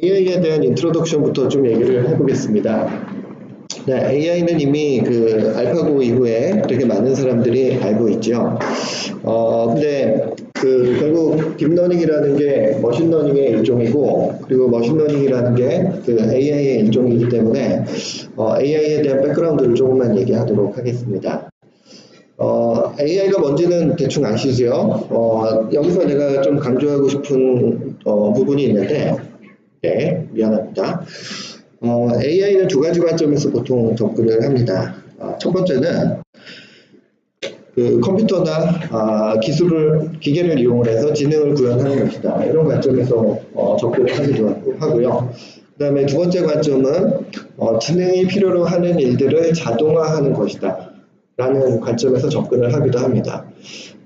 AI에 대한 인트로덕션부터 좀 얘기를 해보겠습니다. 네, AI는 이미 그 알파고 이후에 되게 많은 사람들이 알고 있죠. 근데 그 결국 딥러닝이라는 게 머신러닝의 일종이고, 그리고 머신러닝이라는 게 그 AI의 일종이기 때문에 AI에 대한 백그라운드를 조금만 얘기하도록 하겠습니다. AI가 뭔지는 대충 아시죠? 여기서 내가 좀 강조하고 싶은 부분이 있는데, 네, 미안합니다. AI는 두 가지 관점에서 보통 접근을 합니다. 첫 번째는 그 컴퓨터나 기계를 이용을 해서 지능을 구현하는 것이다. 이런 관점에서 접근을 하기도 하고요. 그 다음에 두 번째 관점은 지능이 필요로 하는 일들을 자동화하는 것이다. 라는 관점에서 접근을 하기도 합니다.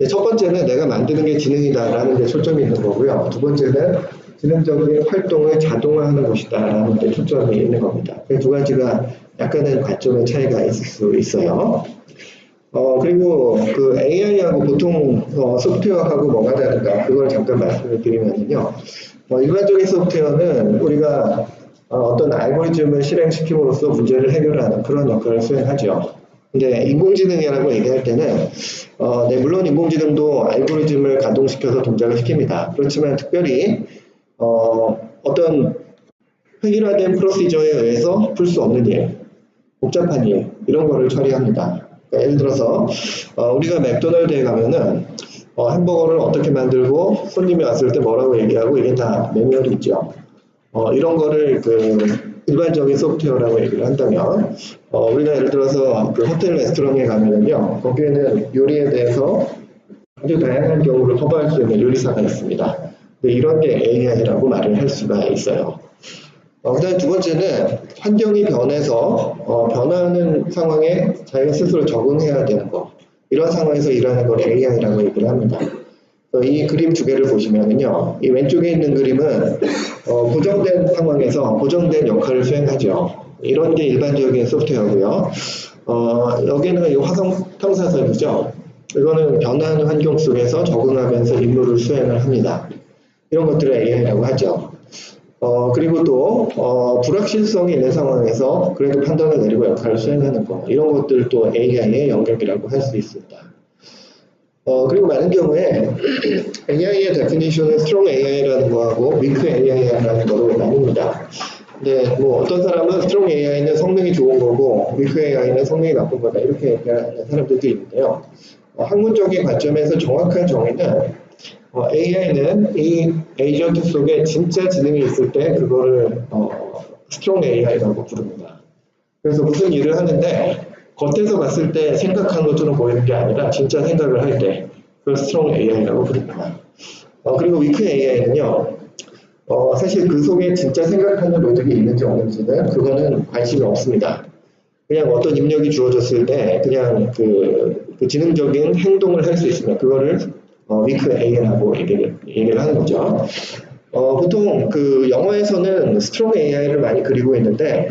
첫 번째는 내가 만드는 게 지능이다 라는 데 초점이 있는 거고요. 두 번째는 지능적인 활동을 자동화하는 것이다 라는 데 초점이 있는 겁니다. 그 두 가지가 약간의 관점의 차이가 있을 수 있어요. 그리고 그 AI하고 보통 소프트웨어하고 뭐가 다른가 그걸 잠깐 말씀을 드리면요. 일반적인 소프트웨어는 우리가 어떤 알고리즘을 실행시킴으로써 문제를 해결하는 그런 역할을 수행하죠. 근데 인공지능이라고 얘기할 때는 네, 물론 인공지능도 알고리즘을 가동시켜서 동작을 시킵니다. 그렇지만 특별히 어떤 획일화된 프로시저에 의해서 풀 수 없는 일, 복잡한 일, 이런 거를 처리합니다. 그러니까 예를 들어서 우리가 맥도날드에 가면은 햄버거를 어떻게 만들고 손님이 왔을 때 뭐라고 얘기하고 이게 다 매뉴얼이 있죠. 이런 거를 그 일반적인 소프트웨어라고 얘기를 한다면 우리가 예를 들어서 그 호텔 레스토랑에 가면은요, 거기에는 요리에 대해서 아주 다양한 경우를 커버할 수 있는 요리사가 있습니다. 근데 이런 게 AI라고 말을 할 수가 있어요. 그 다음에 두 번째는 환경이 변해서 변화하는 상황에 자기가 스스로 적응해야 되는 거, 이런 상황에서 일하는 걸 AI라고 얘기를 합니다. 이 그림 두 개를 보시면은요, 이 왼쪽에 있는 그림은 고정된 상황에서 고정된 역할을 수행하죠. 이런 게 일반적인 소프트웨어고요. 여기는 이 화성 탐사선이죠. 이거는 변화하는 환경 속에서 적응하면서 임무를 수행을 합니다. 이런 것들을 AI라고 하죠. 그리고 또 불확실성이 있는 상황에서 그래도 판단을 내리고 역할을 수행하는 것, 이런 것들도 AI의 영역이라고 할 수 있습니다. 그리고 많은 경우에 AI의 데피니션은 strong AI라는 거하고 weak AI라는 거로 나뉩니다. 근데 뭐 어떤 사람은 strong AI는 성능이 좋은 거고 weak AI는 성능이 나쁜 거다 이렇게 얘기하는 사람들도 있는데요. 학문적인 관점에서 정확한 정의는 AI는 이 에이전트 속에 진짜 지능이 있을 때 그거를 strong AI라고 부릅니다. 그래서 무슨 일을 하는데 겉에서 봤을 때 생각한 것처럼 보이는 게 아니라 진짜 생각을 할 때 그걸 strong AI라고 부릅니다. 그리고 weak AI는요, 사실 그 속에 진짜 생각하는 로직이 있는지 없는지는 그거는 관심이 없습니다. 그냥 어떤 입력이 주어졌을 때 그냥 그 지능적인 행동을 할 수 있으면 그거를 weak AI라고 얘기를 하는 거죠. 보통 그 영어에서는 strong AI를 많이 그리고 있는데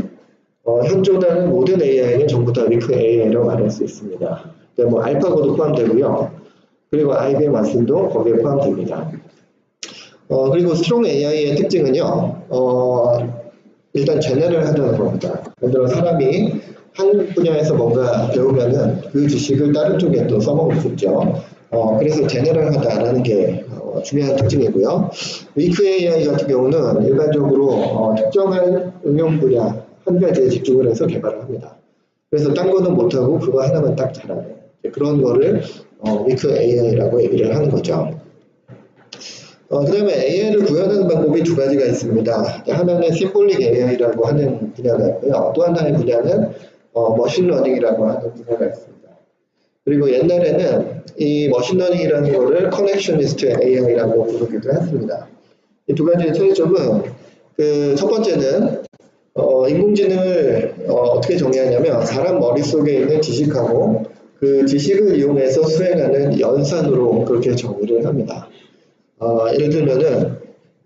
현존하는 모든 AI는 전부 다 weak AI라고 말할 수 있습니다. 그러니까 뭐 알파고도 포함되고요. 그리고 IBM 왓슨도 거기에 포함됩니다. 그리고 strong AI의 특징은요, 일단 제너럴하다는 겁니다. 예를 들어 사람이 한 분야에서 뭔가 배우면은 그 지식을 다른 쪽에 또 써먹을 수 있죠. 그래서 제너럴하다라는 게 중요한 특징이고요. weak AI 같은 경우는 일반적으로 특정한 응용 분야 한 가지에 집중을 해서 개발을 합니다. 그래서 딴 거는 못하고 그거 하나만 딱 잘하는 그런 거를 weak AI라고 얘기를 하는 거죠. 그 다음에 AI를 구현하는 방법이 두 가지가 있습니다. 하나는 심볼릭 AI라고 하는 분야가 있고요. 또 하나의 분야는 머신러닝이라고 하는 분야가 있습니다. 그리고 옛날에는 이 머신러닝이라는 거를 커넥셔니스트 AI라고 부르기도 했습니다. 이 두 가지의 차이점은 첫 번째는 인공지능을 어떻게 정의하냐면 사람 머릿속에 있는 지식하고 그 지식을 이용해서 수행하는 연산으로 그렇게 정의를 합니다. 예를 들면은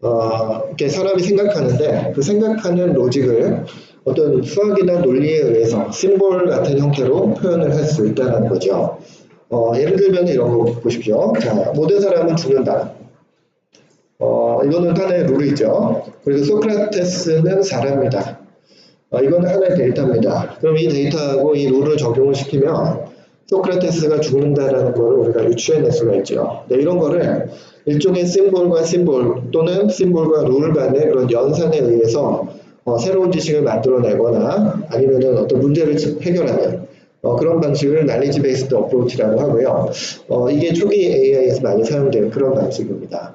이렇게 사람이 생각하는데 그 생각하는 로직을 어떤 수학이나 논리에 의해서 심볼 같은 형태로 표현을 할 수 있다는 거죠. 예를 들면 이런 거 보십시오. 자, 모든 사람은 죽는다. 이거는 하나의 룰이죠. 그리고 소크라테스는 사람이다. 이건 하나의 데이터입니다. 그럼 이 데이터하고 이 룰을 적용을 시키면 소크라테스가 죽는다라는 것을 우리가 유추해낼 수가 있죠. 네, 이런 거를 일종의 심볼과 심볼 또는 심볼과 룰 간의 그런 연산에 의해서 새로운 지식을 만들어내거나 아니면은 어떤 문제를 해결하는 그런 방식을 knowledge based approach라고 하고요. 이게 초기 AI에서 많이 사용되는 그런 방식입니다.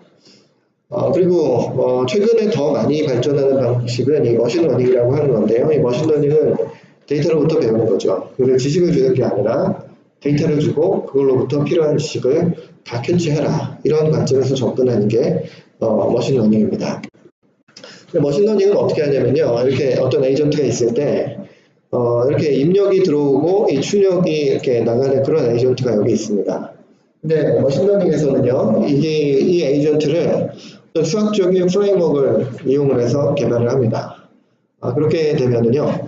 그리고 최근에 더 많이 발전하는 방식은 이 머신러닝이라고 하는 건데요. 이 머신러닝은 데이터로부터 배우는 거죠. 그래서 지식을 주는 게 아니라 데이터를 주고 그걸로부터 필요한 지식을 다 캐치해라. 이런 관점에서 접근하는 게 머신러닝입니다. 머신러닝은 어떻게 하냐면요. 이렇게 어떤 에이전트가 있을 때 이렇게 입력이 들어오고 이 출력이 이렇게 나가는 그런 에이전트가 여기 있습니다. 근데 머신러닝에서는요, 이 에이전트를 어떤 수학적인 프레임워크를 이용을 해서 개발을 합니다. 그렇게 되면은요,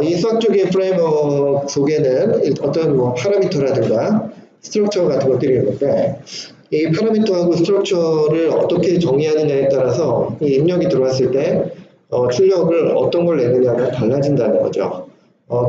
이 수학적인 프레임워크 속에는 어떤 파라미터라든가 스트럭처 같은 것들이 있는데, 이 파라미터하고 스트럭처를 어떻게 정의하느냐에 따라서 이 입력이 들어왔을 때 출력을 어떤 걸 내느냐가 달라진다는 거죠.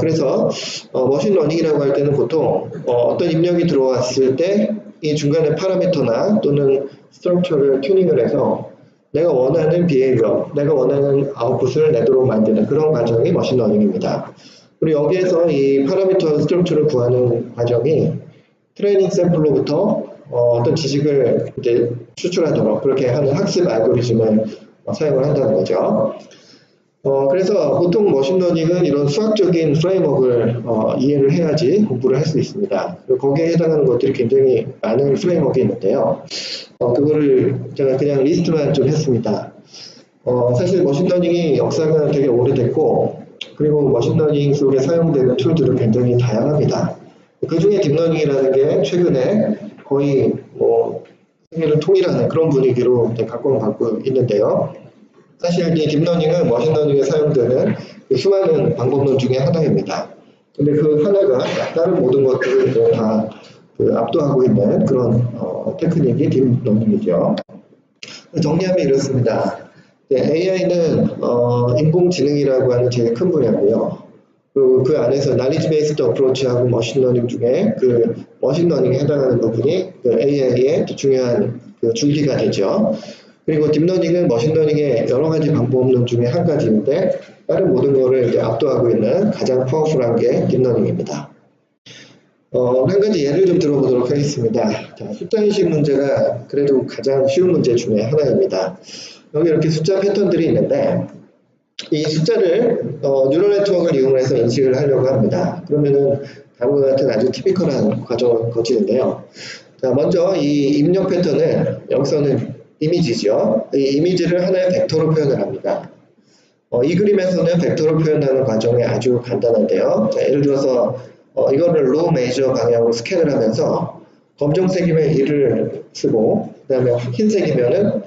그래서 머신러닝이라고 할 때는 보통 어떤 입력이 들어왔을 때 이 중간에 파라미터나 또는 스트럭처를 튜닝을 해서 내가 원하는 비헤이비어, 내가 원하는 아웃풋을 내도록 만드는 그런 과정이 머신러닝입니다. 그리고 여기에서 이 파라미터 스트럭처를 구하는 과정이 트레이닝 샘플로부터 어떤 지식을 이제 추출하도록 그렇게 하는 학습 알고리즘을 사용을 한다는 거죠. 그래서 보통 머신러닝은 이런 수학적인 프레임워크를 이해를 해야지 공부를 할 수 있습니다. 거기에 해당하는 것들이 굉장히 많은 프레임워크가 있는데요. 그거를 제가 그냥 리스트만 좀 했습니다. 사실 머신러닝이 역사가 되게 오래됐고 그리고 머신러닝 속에 사용되는 툴들은 굉장히 다양합니다. 그 중에 딥러닝이라는 게 최근에 거의 세계를 통일하는 그런 분위기로 갖고 있는데요. 사실 이 딥러닝은 머신러닝에 사용되는 수많은 방법론 중에 하나입니다. 근데 그 하나가 다른 모든 것들을 다 압도하고 있는 그런 테크닉이 딥러닝이죠. 정리하면 이렇습니다. AI는 인공지능이라고 하는 제일 큰 분야고요. 그리고 그 안에서 knowledge based approach하고 머신러닝 중에 그 머신러닝에 해당하는 부분이 그 AI의 중요한 그 줄기가 되죠. 그리고 딥러닝은 머신러닝의 여러 가지 방법론 중에 한 가지인데 다른 모든 것을 이제 압도하고 있는 가장 파워풀한 게 딥러닝입니다. 한 가지 예를 좀 들어보도록 하겠습니다. 자, 숫자 인식 문제가 그래도 가장 쉬운 문제 중에 하나입니다. 여기 이렇게 숫자 패턴들이 있는데 이 숫자를 뉴럴 네트워크를 이용해서 인식을 하려고 합니다. 그러면은 다음과 같은 아주 티피컬한 과정을 거치는데요. 자, 먼저 이 입력 패턴을 여기서는 이미지죠. 이 이미지를 하나의 벡터로 표현을 합니다. 이 그림에서는 벡터로 표현하는 과정이 아주 간단한데요. 자, 예를 들어서 이거를 로우 메이저 방향으로 스캔을 하면서 검정색이면 1을 쓰고 그 다음에 흰색이면은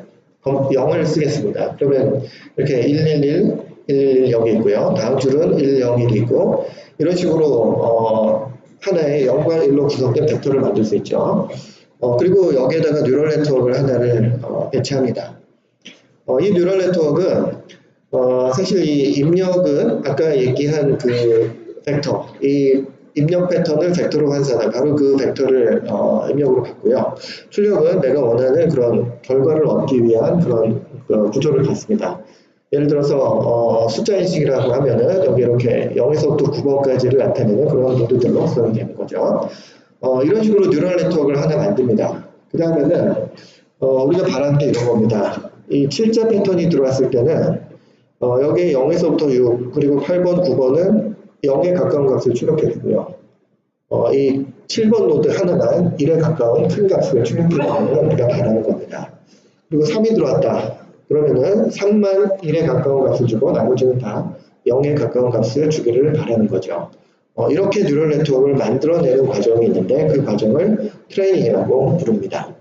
0을 쓰겠습니다. 그러면 이렇게 111, 111 여기 있고요. 다음 줄은 101이 있고 이런 식으로 하나의 0과 1로 구성된 벡터를 만들 수 있죠. 그리고 여기에다가 뉴럴 네트워크를 하나를 배치합니다. 이 뉴럴 네트워크는 사실 이 입력은 아까 얘기한 그 벡터, 이 입력 패턴을 벡터로 환산한 바로 그 벡터를 입력으로 받고요. 출력은 내가 원하는 그런 결과를 얻기 위한 그런 구조를 갖습니다. 예를 들어서 숫자 인식이라고 하면은 여기 이렇게 0에서부터 9번까지를 나타내는 그런 모드들로 구성이 되는 거죠. 이런 식으로 뉴럴 네트워크를 하나 만듭니다. 그 다음에는 우리가 바라는 게 이런 겁니다. 이 7자 패턴이 들어왔을 때는 여기 0에서부터 6 그리고 8번, 9번은 0에 가까운 값을 출력했고요. 이 7번 노드 하나만 1에 가까운 큰 값을 출력해주는 우리가 바라는 겁니다. 그리고 3이 들어왔다. 그러면은 3만 1에 가까운 값을 주고 나머지는 다 0에 가까운 값을 주기를 바라는 거죠. 이렇게 뉴럴 네트워크를 만들어내는 과정이 있는데 그 과정을 트레이닝이라고 부릅니다.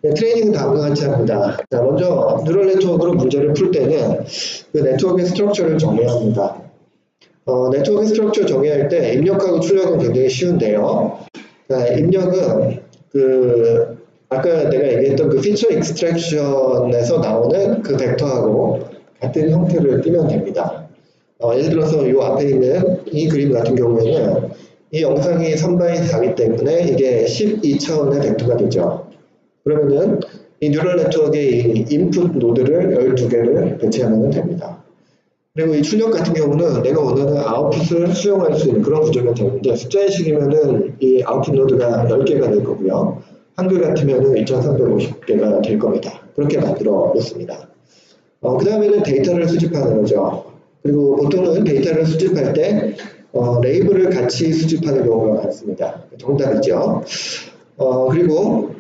네, 트레이닝은 다음과 같이 합니다. 자, 먼저 뉴럴 네트워크로 문제를 풀 때는 그 네트워크의 스트럭처를 정의합니다. 네트워크 스트럭처 정의할 때 입력하고 출력은 굉장히 쉬운데요. 자, 입력은 그 아까 내가 얘기했던 그 피처 익스트랙션에서 나오는 그 벡터하고 같은 형태를 띄면 됩니다. 예를 들어서 이 앞에 있는 이 그림 같은 경우에는 이 영상이 3x 4이기 때문에 이게 12차원의 벡터가 되죠. 그러면은 이 뉴럴 네트워크의 이 인풋 노드를 12개를 배치하면 됩니다. 그리고 이 출력 같은 경우는 내가 원하는 아웃풋을 수용할 수 있는 그런 구조가 되는데 숫자의식이면은 이 아웃풋 노드가 10개가 될 거고요. 한글 같으면은 2350개가 될 겁니다. 그렇게 만들어 놓습니다. 그 다음에는 데이터를 수집하는 거죠. 그리고 보통은 데이터를 수집할 때 레이블을 같이 수집하는 경우가 많습니다. 정답이죠. 그리고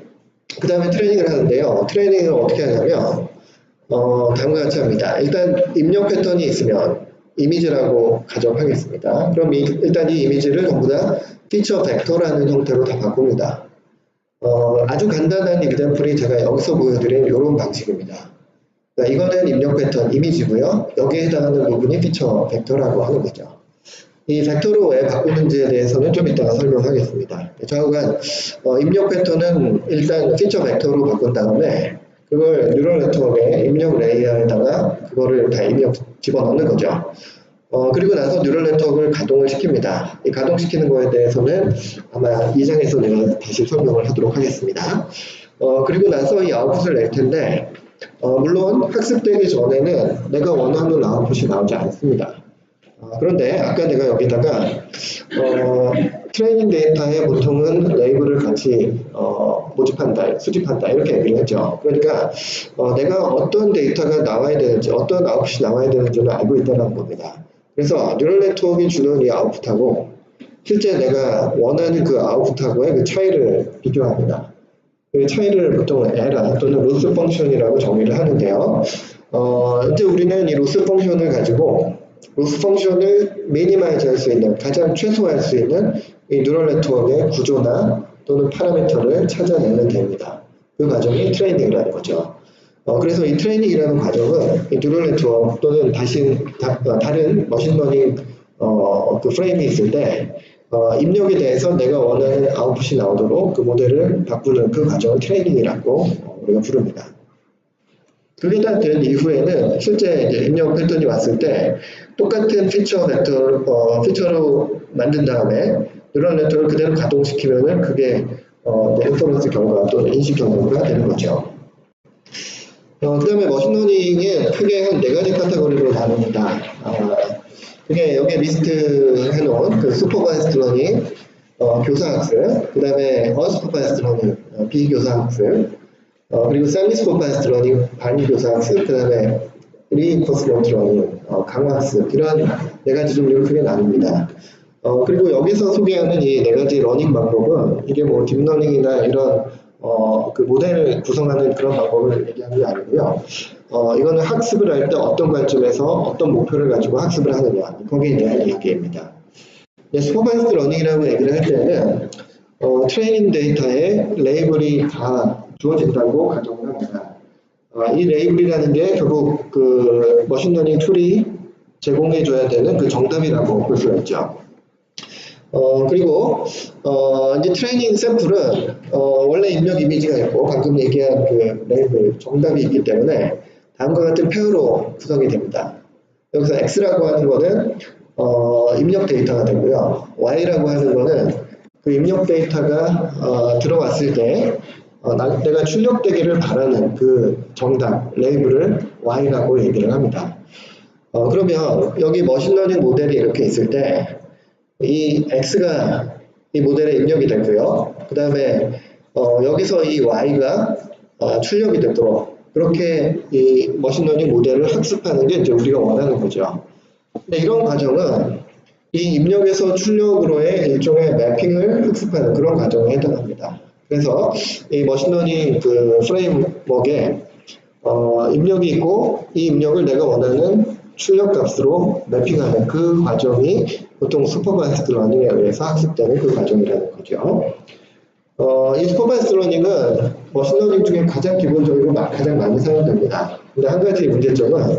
그 다음에 트레이닝을 하는데요. 트레이닝을 어떻게 하냐면 다음과 같이 합니다. 일단 입력 패턴이 있으면 이미지라고 가정하겠습니다. 그럼 일단 이 이미지를 전부 다 피처 벡터라는 형태로 다 바꿉니다. 아주 간단한 example이 제가 여기서 보여드린 이런 방식입니다. 이거는 입력 패턴 이미지고요. 여기에 해당하는 부분이 피처 벡터라고 하는 거죠. 이 벡터로 왜 바꾸는지에 대해서는 좀 이따가 설명하겠습니다. 좌우간 입력 패턴은 일단 피처 벡터로 바꾼 다음에 그걸 뉴럴 네트워크의 입력 레이어에다가 그거를 다 입력 집어넣는 거죠. 그리고 나서 뉴럴 네트워크를 가동을 시킵니다. 이 가동시키는 거에 대해서는 아마 2장에서 내가 다시 설명을 하도록 하겠습니다. 그리고 나서 이 아웃풋을 낼 텐데 물론 학습되기 전에는 내가 원하는 아웃풋이 나오지 않습니다. 그런데 아까 내가 여기다가 트레이닝 데이터에 보통은 레이블을 같이 모집한다, 수집한다 이렇게 얘기를 했죠. 그러니까 내가 어떤 데이터가 나와야 되는지 어떤 아웃풋이 나와야 되는지를 알고 있다는 겁니다. 그래서 뉴럴 네트워크가 주는 이 아웃풋하고 실제 내가 원하는 그 아웃풋하고의 그 차이를 비교합니다. 그 차이를 보통 에러 또는 로스 펑션이라고 정의를 하는데요. 이제 우리는 이 로스 펑션을 가지고 로스 펑션을 미니마이즈 할 수 있는, 가장 최소화할 수 있는 이 뉴럴 네트워크의 구조나 또는 파라미터를 찾아내면 됩니다. 그 과정이 트레이닝이라는 거죠. 그래서 이 트레이닝이라는 과정은 이 뉴럴 네트워크 또는 다른 머신러닝 그 프레임이 있을 때 입력에 대해서 내가 원하는 아웃풋이 나오도록 그 모델을 바꾸는 그 과정을 트레이닝이라고 우리가 부릅니다. 그게 다 된 이후에는 실제 이제 입력 패턴이 왔을 때 똑같은 피처 벡터, 피처로 만든 다음에 뉴럴 네트워크를 그대로 가동시키면은 그게 인퍼런스 경과 또는 인식 경과가 되는 거죠. 그 다음에 머신러닝은 크게 한 4가지 카테고리로 나눕니다. 그게 여기에 리스트 해놓은 그 슈퍼바이스드 러닝, 교사학습, 그 다음에 언슈퍼바이스드 러닝, 비교사학습, 그리고 셀리 슈퍼바이스드 러닝, 반교사학습, 그 다음에 리인포스먼트 러닝, 강화학습, 이런 4가지 종류를 크게 나눕니다. 그리고 여기서 소개하는 이 4가지 러닝 방법은 이게 뭐 딥러닝이나 이런 그 모델을 구성하는 그런 방법을 얘기하는 게 아니고요. 이거는 학습을 할 때 어떤 관점에서 어떤 목표를 가지고 학습을 하느냐, 거기에 대한 얘기입니다. 슈퍼바이스드 러닝이라고 얘기를 할 때는 트레이닝 데이터에 레이블이 다 주어진다고 가정을 합니다. 이 레이블이라는 게 결국 그 머신러닝 툴이 제공해줘야 되는 그 정답이라고 볼 수가 있죠. 그리고 이제 트레이닝 샘플은 원래 입력 이미지가 있고 방금 얘기한 그 레이블 정답이 있기 때문에 다음과 같은 페어로 구성이 됩니다. 여기서 X라고 하는 거는 입력 데이터가 되고요. Y라고 하는 거는 그 입력 데이터가 들어왔을 때 내가 출력되기를 바라는 그 정답 레이블을 Y라고 얘기를 합니다. 그러면 여기 머신러닝 모델이 이렇게 있을 때 이 X가 이 모델에 입력이 되고요. 그 다음에 여기서 이 Y가 출력이 되도록 그렇게 이 머신러닝 모델을 학습하는 게 이제 우리가 원하는 거죠. 근데 이런 과정은 이 입력에서 출력으로의 일종의 매핑을 학습하는 그런 과정에 해당합니다. 그래서 이 머신러닝 그 프레임워크에 입력이 있고 이 입력을 내가 원하는 출력 값으로 매핑하는 그 과정이 보통 슈퍼바이스드 러닝에 의해서 학습되는 그 과정이라는 거죠. 이 슈퍼바이스드 러닝은 머신러닝 중에 가장 기본적이고 가장 많이 사용됩니다. 근데 한 가지 문제점은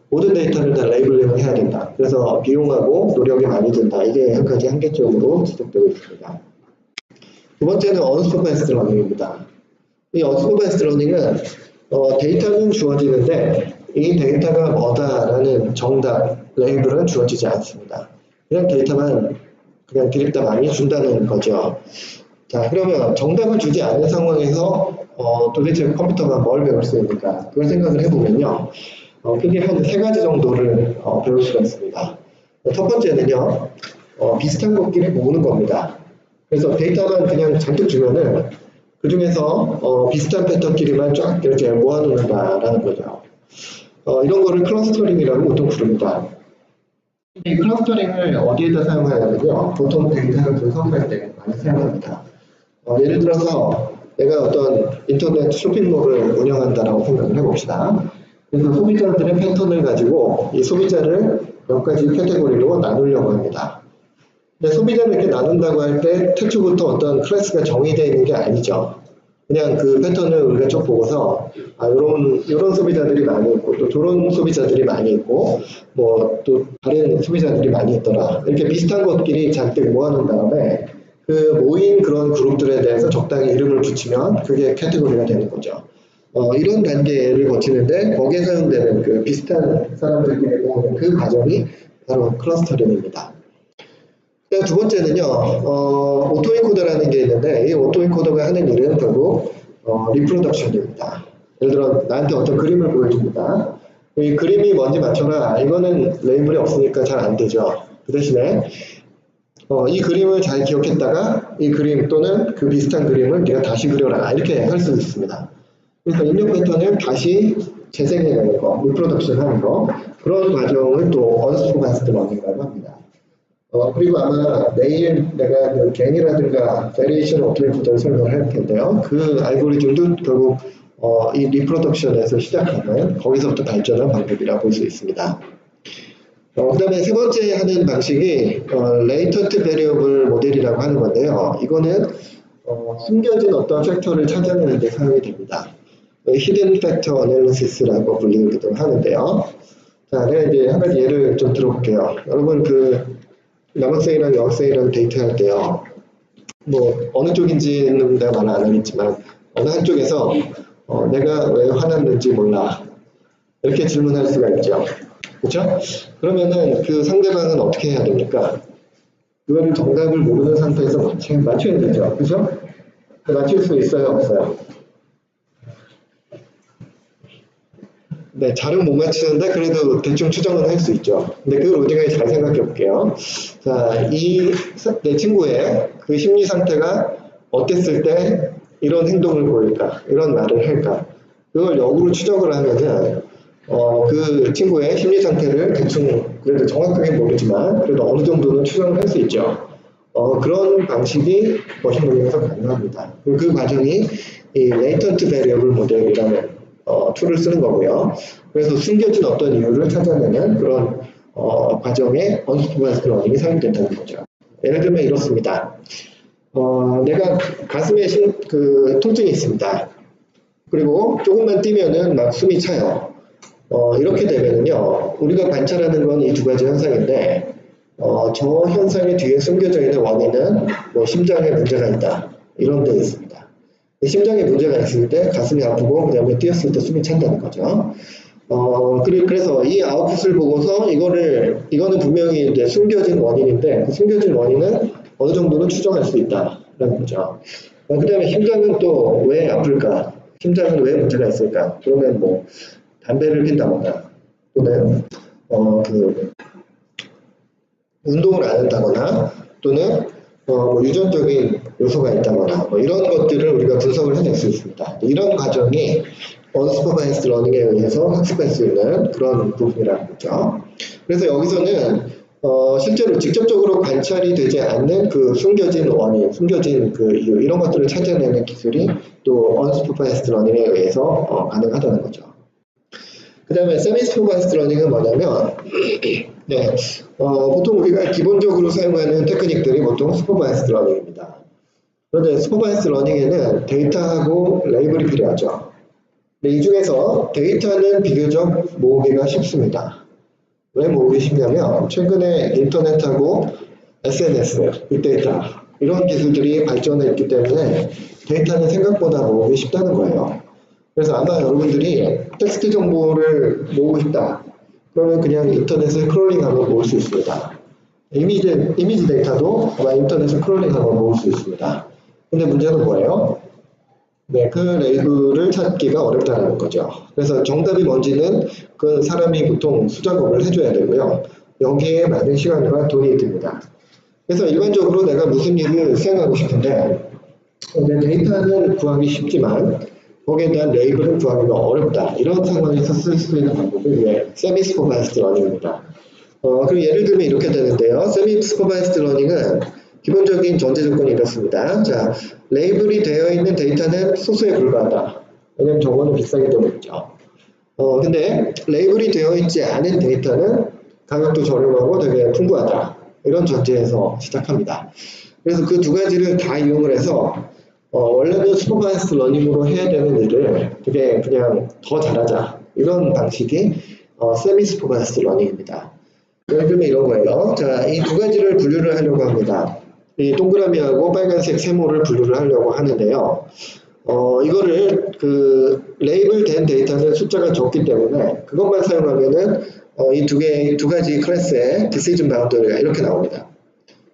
모든 데이터를 다 레이블링을 해야 된다. 그래서 비용하고 노력이 많이 든다. 이게 한 가지 한계점으로 지적되고 있습니다. 두 번째는 언슈퍼바이스드 러닝입니다. 이 언슈퍼바이스드 러닝은 데이터는 주어지는데 이 데이터가 뭐다라는 정답, 레이블은 주어지지 않습니다. 그냥 데이터만 그냥 드립다 많이 준다는 거죠. 자, 그러면 정답을 주지 않은 상황에서 도대체 컴퓨터가 뭘 배울 수 있는가? 그걸 생각을 해보면요. 크게 한 세 가지 정도를 배울 수가 있습니다. 첫 번째는요. 비슷한 것끼리 모으는 겁니다. 그래서 데이터만 그냥 잔뜩 주면은 그 중에서 비슷한 패턴끼리만 쫙 이렇게 모아놓는다라는 거죠. 이런 거를 클러스터링이라고 보통 부릅니다. 이 클러스터링을 어디에다 사용하냐면요. 보통 데이터를 분석할 때 많이 사용합니다. 예를 들어서 내가 어떤 인터넷 쇼핑몰을 운영한다라고 생각을 해봅시다. 그래서 소비자들의 패턴을 가지고 이 소비자를 몇 가지 카테고리로 나누려고 합니다. 근데 소비자를 이렇게 나눈다고 할 때 태초부터 어떤 클래스가 정의되어 있는 게 아니죠. 그냥 그 패턴을 우리가 쭉 보고서 이런 소비자들이 많이 있고 또 저런 소비자들이 많이 있고 뭐 또 다른 소비자들이 많이 있더라. 이렇게 비슷한 것끼리 잔뜩 모아놓은 다음에 그 모인 그런 그룹들에 대해서 적당히 이름을 붙이면 그게 카테고리가 되는 거죠. 이런 단계를 거치는데 거기에 사용되는 그 비슷한 사람들끼리 모으는 그 과정이 바로 클러스터링입니다. 두 번째는요, 오토인코더라는 게 있는데 이 오토인코더가 하는 일은 결국 리프로덕션입니다. 예를 들어 나한테 어떤 그림을 보여줍니다. 이 그림이 뭔지 맞춰라. 이거는 레이블이 없으니까 잘 안 되죠. 그 대신에 이 그림을 잘 기억했다가 이 그림 또는 그 비슷한 그림을 네가 다시 그려라. 이렇게 할 수 있습니다. 그래서 입력 패턴을 다시 재생해내는 거, 리프로덕션 하는 거, 그런 과정을 또 언슈퍼바이스드 러닝이라고 합니다. 그리고 아마 내일 내가 그 겐이라든가 베리에이션 오토인코더를 설명할 텐데요. 그 알고리즘도 결국 이 리프로덕션에서 시작하는 거기서부터 발전한 방법이라고 볼 수 있습니다. 그 다음에 세 번째 하는 방식이 레이턴트 베리어블 모델이라고 하는 건데요. 이거는 숨겨진 어떤 팩터를 찾아내는 데 사용이 됩니다. 히든 팩터 애널리시스라고 불리기도 하는데요. 자, 내가 이제 한 가지 예를 좀 들어볼게요. 여러분 남학생이랑 여학생이랑 데이트할 때요. 뭐 어느 쪽인지는 내가 말 안 하겠지만 어느 한쪽에서 내가 왜 화났는지 몰라 이렇게 질문할 수가 있죠. 그렇죠? 그러면은 그 상대방은 어떻게 해야 됩니까? 그거를 정답을 모르는 상태에서 맞춰야 되죠. 그렇죠? 맞출 수 있어요, 없어요? 네, 잘은 못 맞추는데 그래도 대충 추정은 할 수 있죠. 근데 그걸 우리가 잘 생각해 볼게요. 자, 내 친구의 그 심리 상태가 어땠을 때 이런 행동을 보일까? 이런 말을 할까? 그걸 역으로 추적을 하면은 그 친구의 심리 상태를 대충 그래도 정확하게 모르지만 그래도 어느 정도는 추정을 할 수 있죠. 그런 방식이 머신러닝에서 가능합니다. 그 과정이 이 레이턴트 베리어블 모델이라는 툴을 쓰는 거고요. 그래서 숨겨진 어떤 이유를 찾아내는 그런 과정에 언슈퍼바이스드 러닝이 사용된다는 거죠. 예를 들면 이렇습니다. 내가 가슴에 통증이 있습니다. 그리고 조금만 뛰면은 막 숨이 차요. 이렇게 되면은요, 우리가 관찰하는 건 이 두 가지 현상인데, 저 현상의 뒤에 숨겨져 있는 원인은 뭐 심장에 문제가 있다. 이런 데 있습니다. 심장에 문제가 있을 때 가슴이 아프고 그다음에 뛰었을 때 숨이 찬다는 거죠. 그래서 이 아웃풋을 보고서 이거는 분명히 이제 숨겨진 원인인데 그 숨겨진 원인은 어느 정도는 추정할 수 있다라는 거죠. 그 다음에 심장은 또 왜 아플까? 심장은 왜 문제가 있을까? 그러면 뭐 담배를 핀다거나 또는 운동을 안 한다거나 또는 뭐 유전적인 요소가 있다거나 뭐 이런 것들을 우리가 분석을 해낼 수 있습니다. 이런 과정이 언슈퍼바이스드 러닝에 의해서 학습할 수 있는 그런 부분이라는 거죠. 그래서 여기서는 실제로 직접적으로 관찰이 되지 않는 그 숨겨진 원인, 숨겨진 그 이유 이런 것들을 찾아내는 기술이 또 언슈퍼바이스드 러닝에 의해서 가능하다는 거죠. 그 다음에 세미슈퍼바이스드 러닝은 뭐냐면 네, 보통 우리가 기본적으로 사용하는 테크닉들이 보통 슈퍼바이스드 러닝입니다. 그런데 슈퍼바이스드 러닝에는 데이터하고 레이블이 필요하죠. 근데 이 중에서 데이터는 비교적 모으기가 쉽습니다. 왜 모으기 쉽냐면 최근에 인터넷하고 SNS, 빅데이터 이런 기술들이 발전했기 때문에 데이터는 생각보다 모으기 쉽다는 거예요. 그래서 아마 여러분들이 텍스트 정보를 모으고 싶다. 그러면 그냥 인터넷을 크롤링하면 모을 수 있습니다. 이미지 데이터도 아마 인터넷을 크롤링하면 모을 수 있습니다. 근데 문제는 뭐예요? 네, 그 레이블을 찾기가 어렵다는 거죠. 그래서 정답이 뭔지는 그 사람이 보통 수작업을 해줘야 되고요. 여기에 많은 시간과 돈이 듭니다. 그래서 일반적으로 내가 무슨 일을 수행하고 싶은데 데이터는 구하기 쉽지만 거기에 대한 레이블을 구하기가 어렵다. 이런 상황에서 쓸 수 있는 방법이 세미스퍼바이스드 러닝입니다. 그럼 예를 들면 이렇게 되는데요. 세미스퍼바이스드 러닝은 기본적인 전제 조건이 이렇습니다. 자, 레이블이 되어 있는 데이터는 소수에 불과하다. 왜냐면 저거는 비싸기 때문이죠. 근데 레이블이 되어 있지 않은 데이터는 가격도 저렴하고 되게 풍부하다. 이런 전제에서 시작합니다. 그래서 그 두 가지를 다 이용을 해서 원래는 슈퍼바이스드 러닝으로 해야 되는 일을 되게 그냥 더 잘하자. 이런 방식이 세미 슈퍼바이스드 러닝입니다. 예를 들면 이런 거예요. 자, 이 두 가지를 분류를 하려고 합니다. 이 동그라미하고 빨간색 세모를 분류를 하려고 하는데요. 이거를 레이블 된 데이터는 숫자가 적기 때문에 그것만 사용하면은 이 두 가지 클래스의 decision boundary가 이렇게 나옵니다.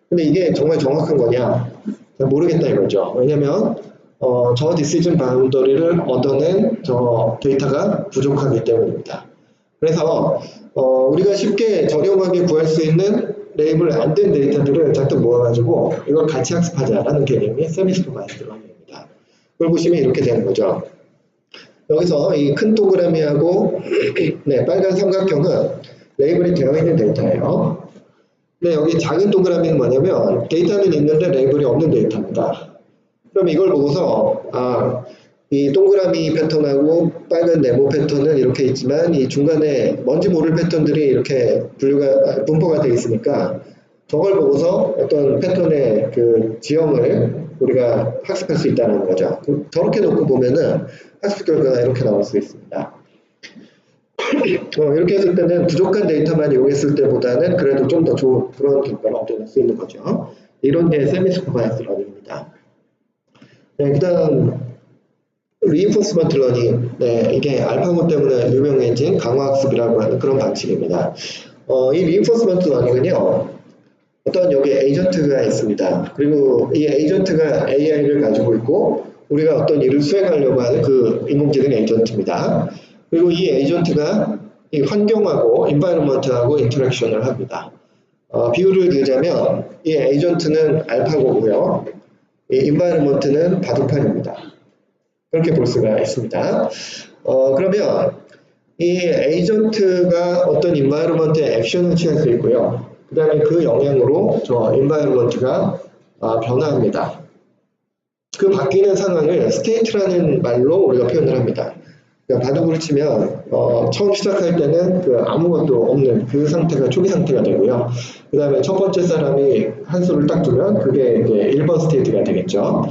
근데 이게 정말 정확한 거냐? 모르겠다 이거죠. 왜냐면 저 decision boundary를 얻어낸 저 데이터가 부족하기 때문입니다. 그래서 우리가 쉽게 저렴하게 구할 수 있는 레이블 안 된 데이터들을 잔뜩 모아가지고 이걸 같이 학습하자라는 개념이 세미스퍼바이스드 러닝입니다. 그걸 보시면 이렇게 되는 거죠. 여기서 이 큰 동그라미하고 네, 빨간 삼각형은 레이블이 되어 있는 데이터예요. 근데 여기 작은 동그라미는 뭐냐면 데이터는 있는데 레이블이 없는 데이터입니다. 그럼 이걸 보고서 이 동그라미 패턴하고 빨간 네모 패턴은 이렇게 있지만 이 중간에 뭔지 모를 패턴들이 이렇게 분포가 되어 있으니까 저걸 보고서 어떤 패턴의 그 지형을 우리가 학습할 수 있다는 거죠. 저렇게 놓고 보면은 학습 결과가 이렇게 나올 수 있습니다. 이렇게 했을 때는 부족한 데이터만 이용했을 때보다는 그래도 좀 더 좋은 그런 결과를 얻어낼 수 있는 거죠. 이런 게 세미스퍼바이스드 러닝입니다. 네, 그 다음 리인포스먼트 러닝, 네, 이게 알파고 때문에 유명해진 강화학습이라고 하는 그런 방식입니다. 이 리인포스먼트 러닝은요, 어떤 여기 에이전트가 있습니다. 그리고 이 에이전트가 AI를 가지고 있고 우리가 어떤 일을 수행하려고 하는 그 인공지능 에이전트입니다. 그리고 이 에이전트가 이 환경하고 인바이러먼트하고 인터랙션을 합니다. 비유를 들자면 이 에이전트는 알파고고요. 이 인바이러먼트는 바둑판입니다. 그렇게 볼 수가 있습니다. 그러면 이 에이전트가 어떤 인바이러먼트에 액션을 취할 수 있고요. 그 다음에 그 영향으로 저 인바이러먼트가 변화합니다. 그 바뀌는 상황을 스테이트라는 말로 우리가 표현을 합니다. 그러니까 바둑을 치면 처음 시작할 때는 그 아무것도 없는 그 상태가 초기 상태가 되고요. 그 다음에 첫 번째 사람이 한 수를 딱 두면 그게 이제 1번 스테이트가 되겠죠.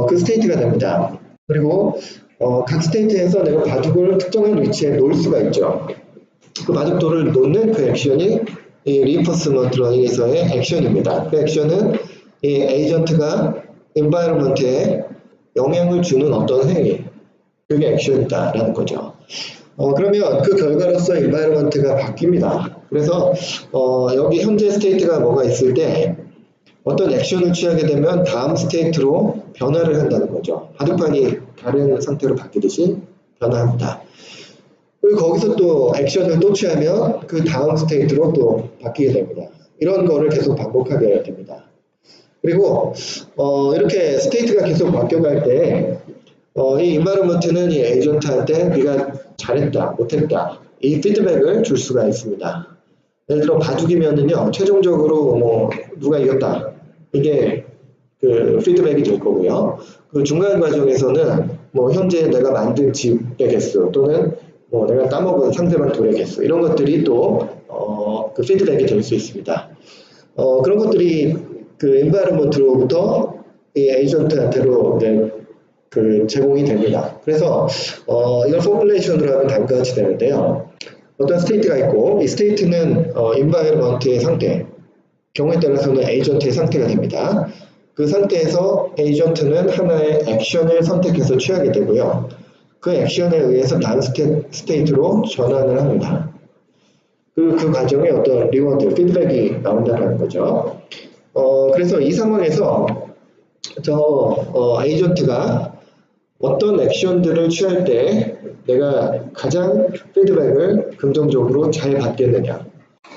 그 스테이트가 됩니다. 그리고 각 스테이트에서 내가 바둑을 특정한 위치에 놓을 수가 있죠. 그 바둑돌을 놓는 그 액션이 이 리인포스먼트 러닝에서의 액션입니다. 그 액션은 이 에이전트가 인바이러먼트에 영향을 주는 어떤 행위, 그게 액션이다라는 거죠. 그러면 그 결과로서 인바이러먼트가 바뀝니다. 그래서 여기 현재 스테이트가 뭐가 있을 때 어떤 액션을 취하게 되면 다음 스테이트로 변화를 한다는 거죠. 바둑판이 다른 상태로 바뀌듯이 변화합니다. 그리고 거기서 또 액션을 또 취하면 그 다음 스테이트로 또 바뀌게 됩니다. 이런 거를 계속 반복하게 됩니다. 그리고 이렇게 스테이트가 계속 바뀌어갈 때 이 인바이러먼트는 이 에이전트한테 네가 잘했다, 못했다 이 피드백을 줄 수가 있습니다. 예를 들어 바둑이면은요 최종적으로 뭐 누가 이겼다 이게 그 피드백이 될 거고요. 그 중간 과정에서는 뭐 현재 내가 만든 집의 개수 또는 뭐 내가 따먹은 상대방 돌의 개수 이런 것들이 또 그 피드백이 될 수 있습니다. 그런 것들이 그 인바이러먼트로부터 이 에이전트한테로 그 제공이 됩니다. 그래서 이걸 포뮬레이션으로 하면 다음과 같이 되는데요. 어떤 스테이트가 있고 이 스테이트는 인바이러먼트의 상태, 경우에 따라서는 에이전트의 상태가 됩니다. 그 상태에서 에이전트는 하나의 액션을 선택해서 취하게 되고요. 그 액션에 의해서 다음 스테이트로 전환을 합니다. 그리고 그 과정에 어떤 리워드, 피드백이 나온다는 거죠. 그래서 이 상황에서 에이전트가 어떤 액션들을 취할 때 내가 가장 피드백을 긍정적으로 잘 받겠느냐,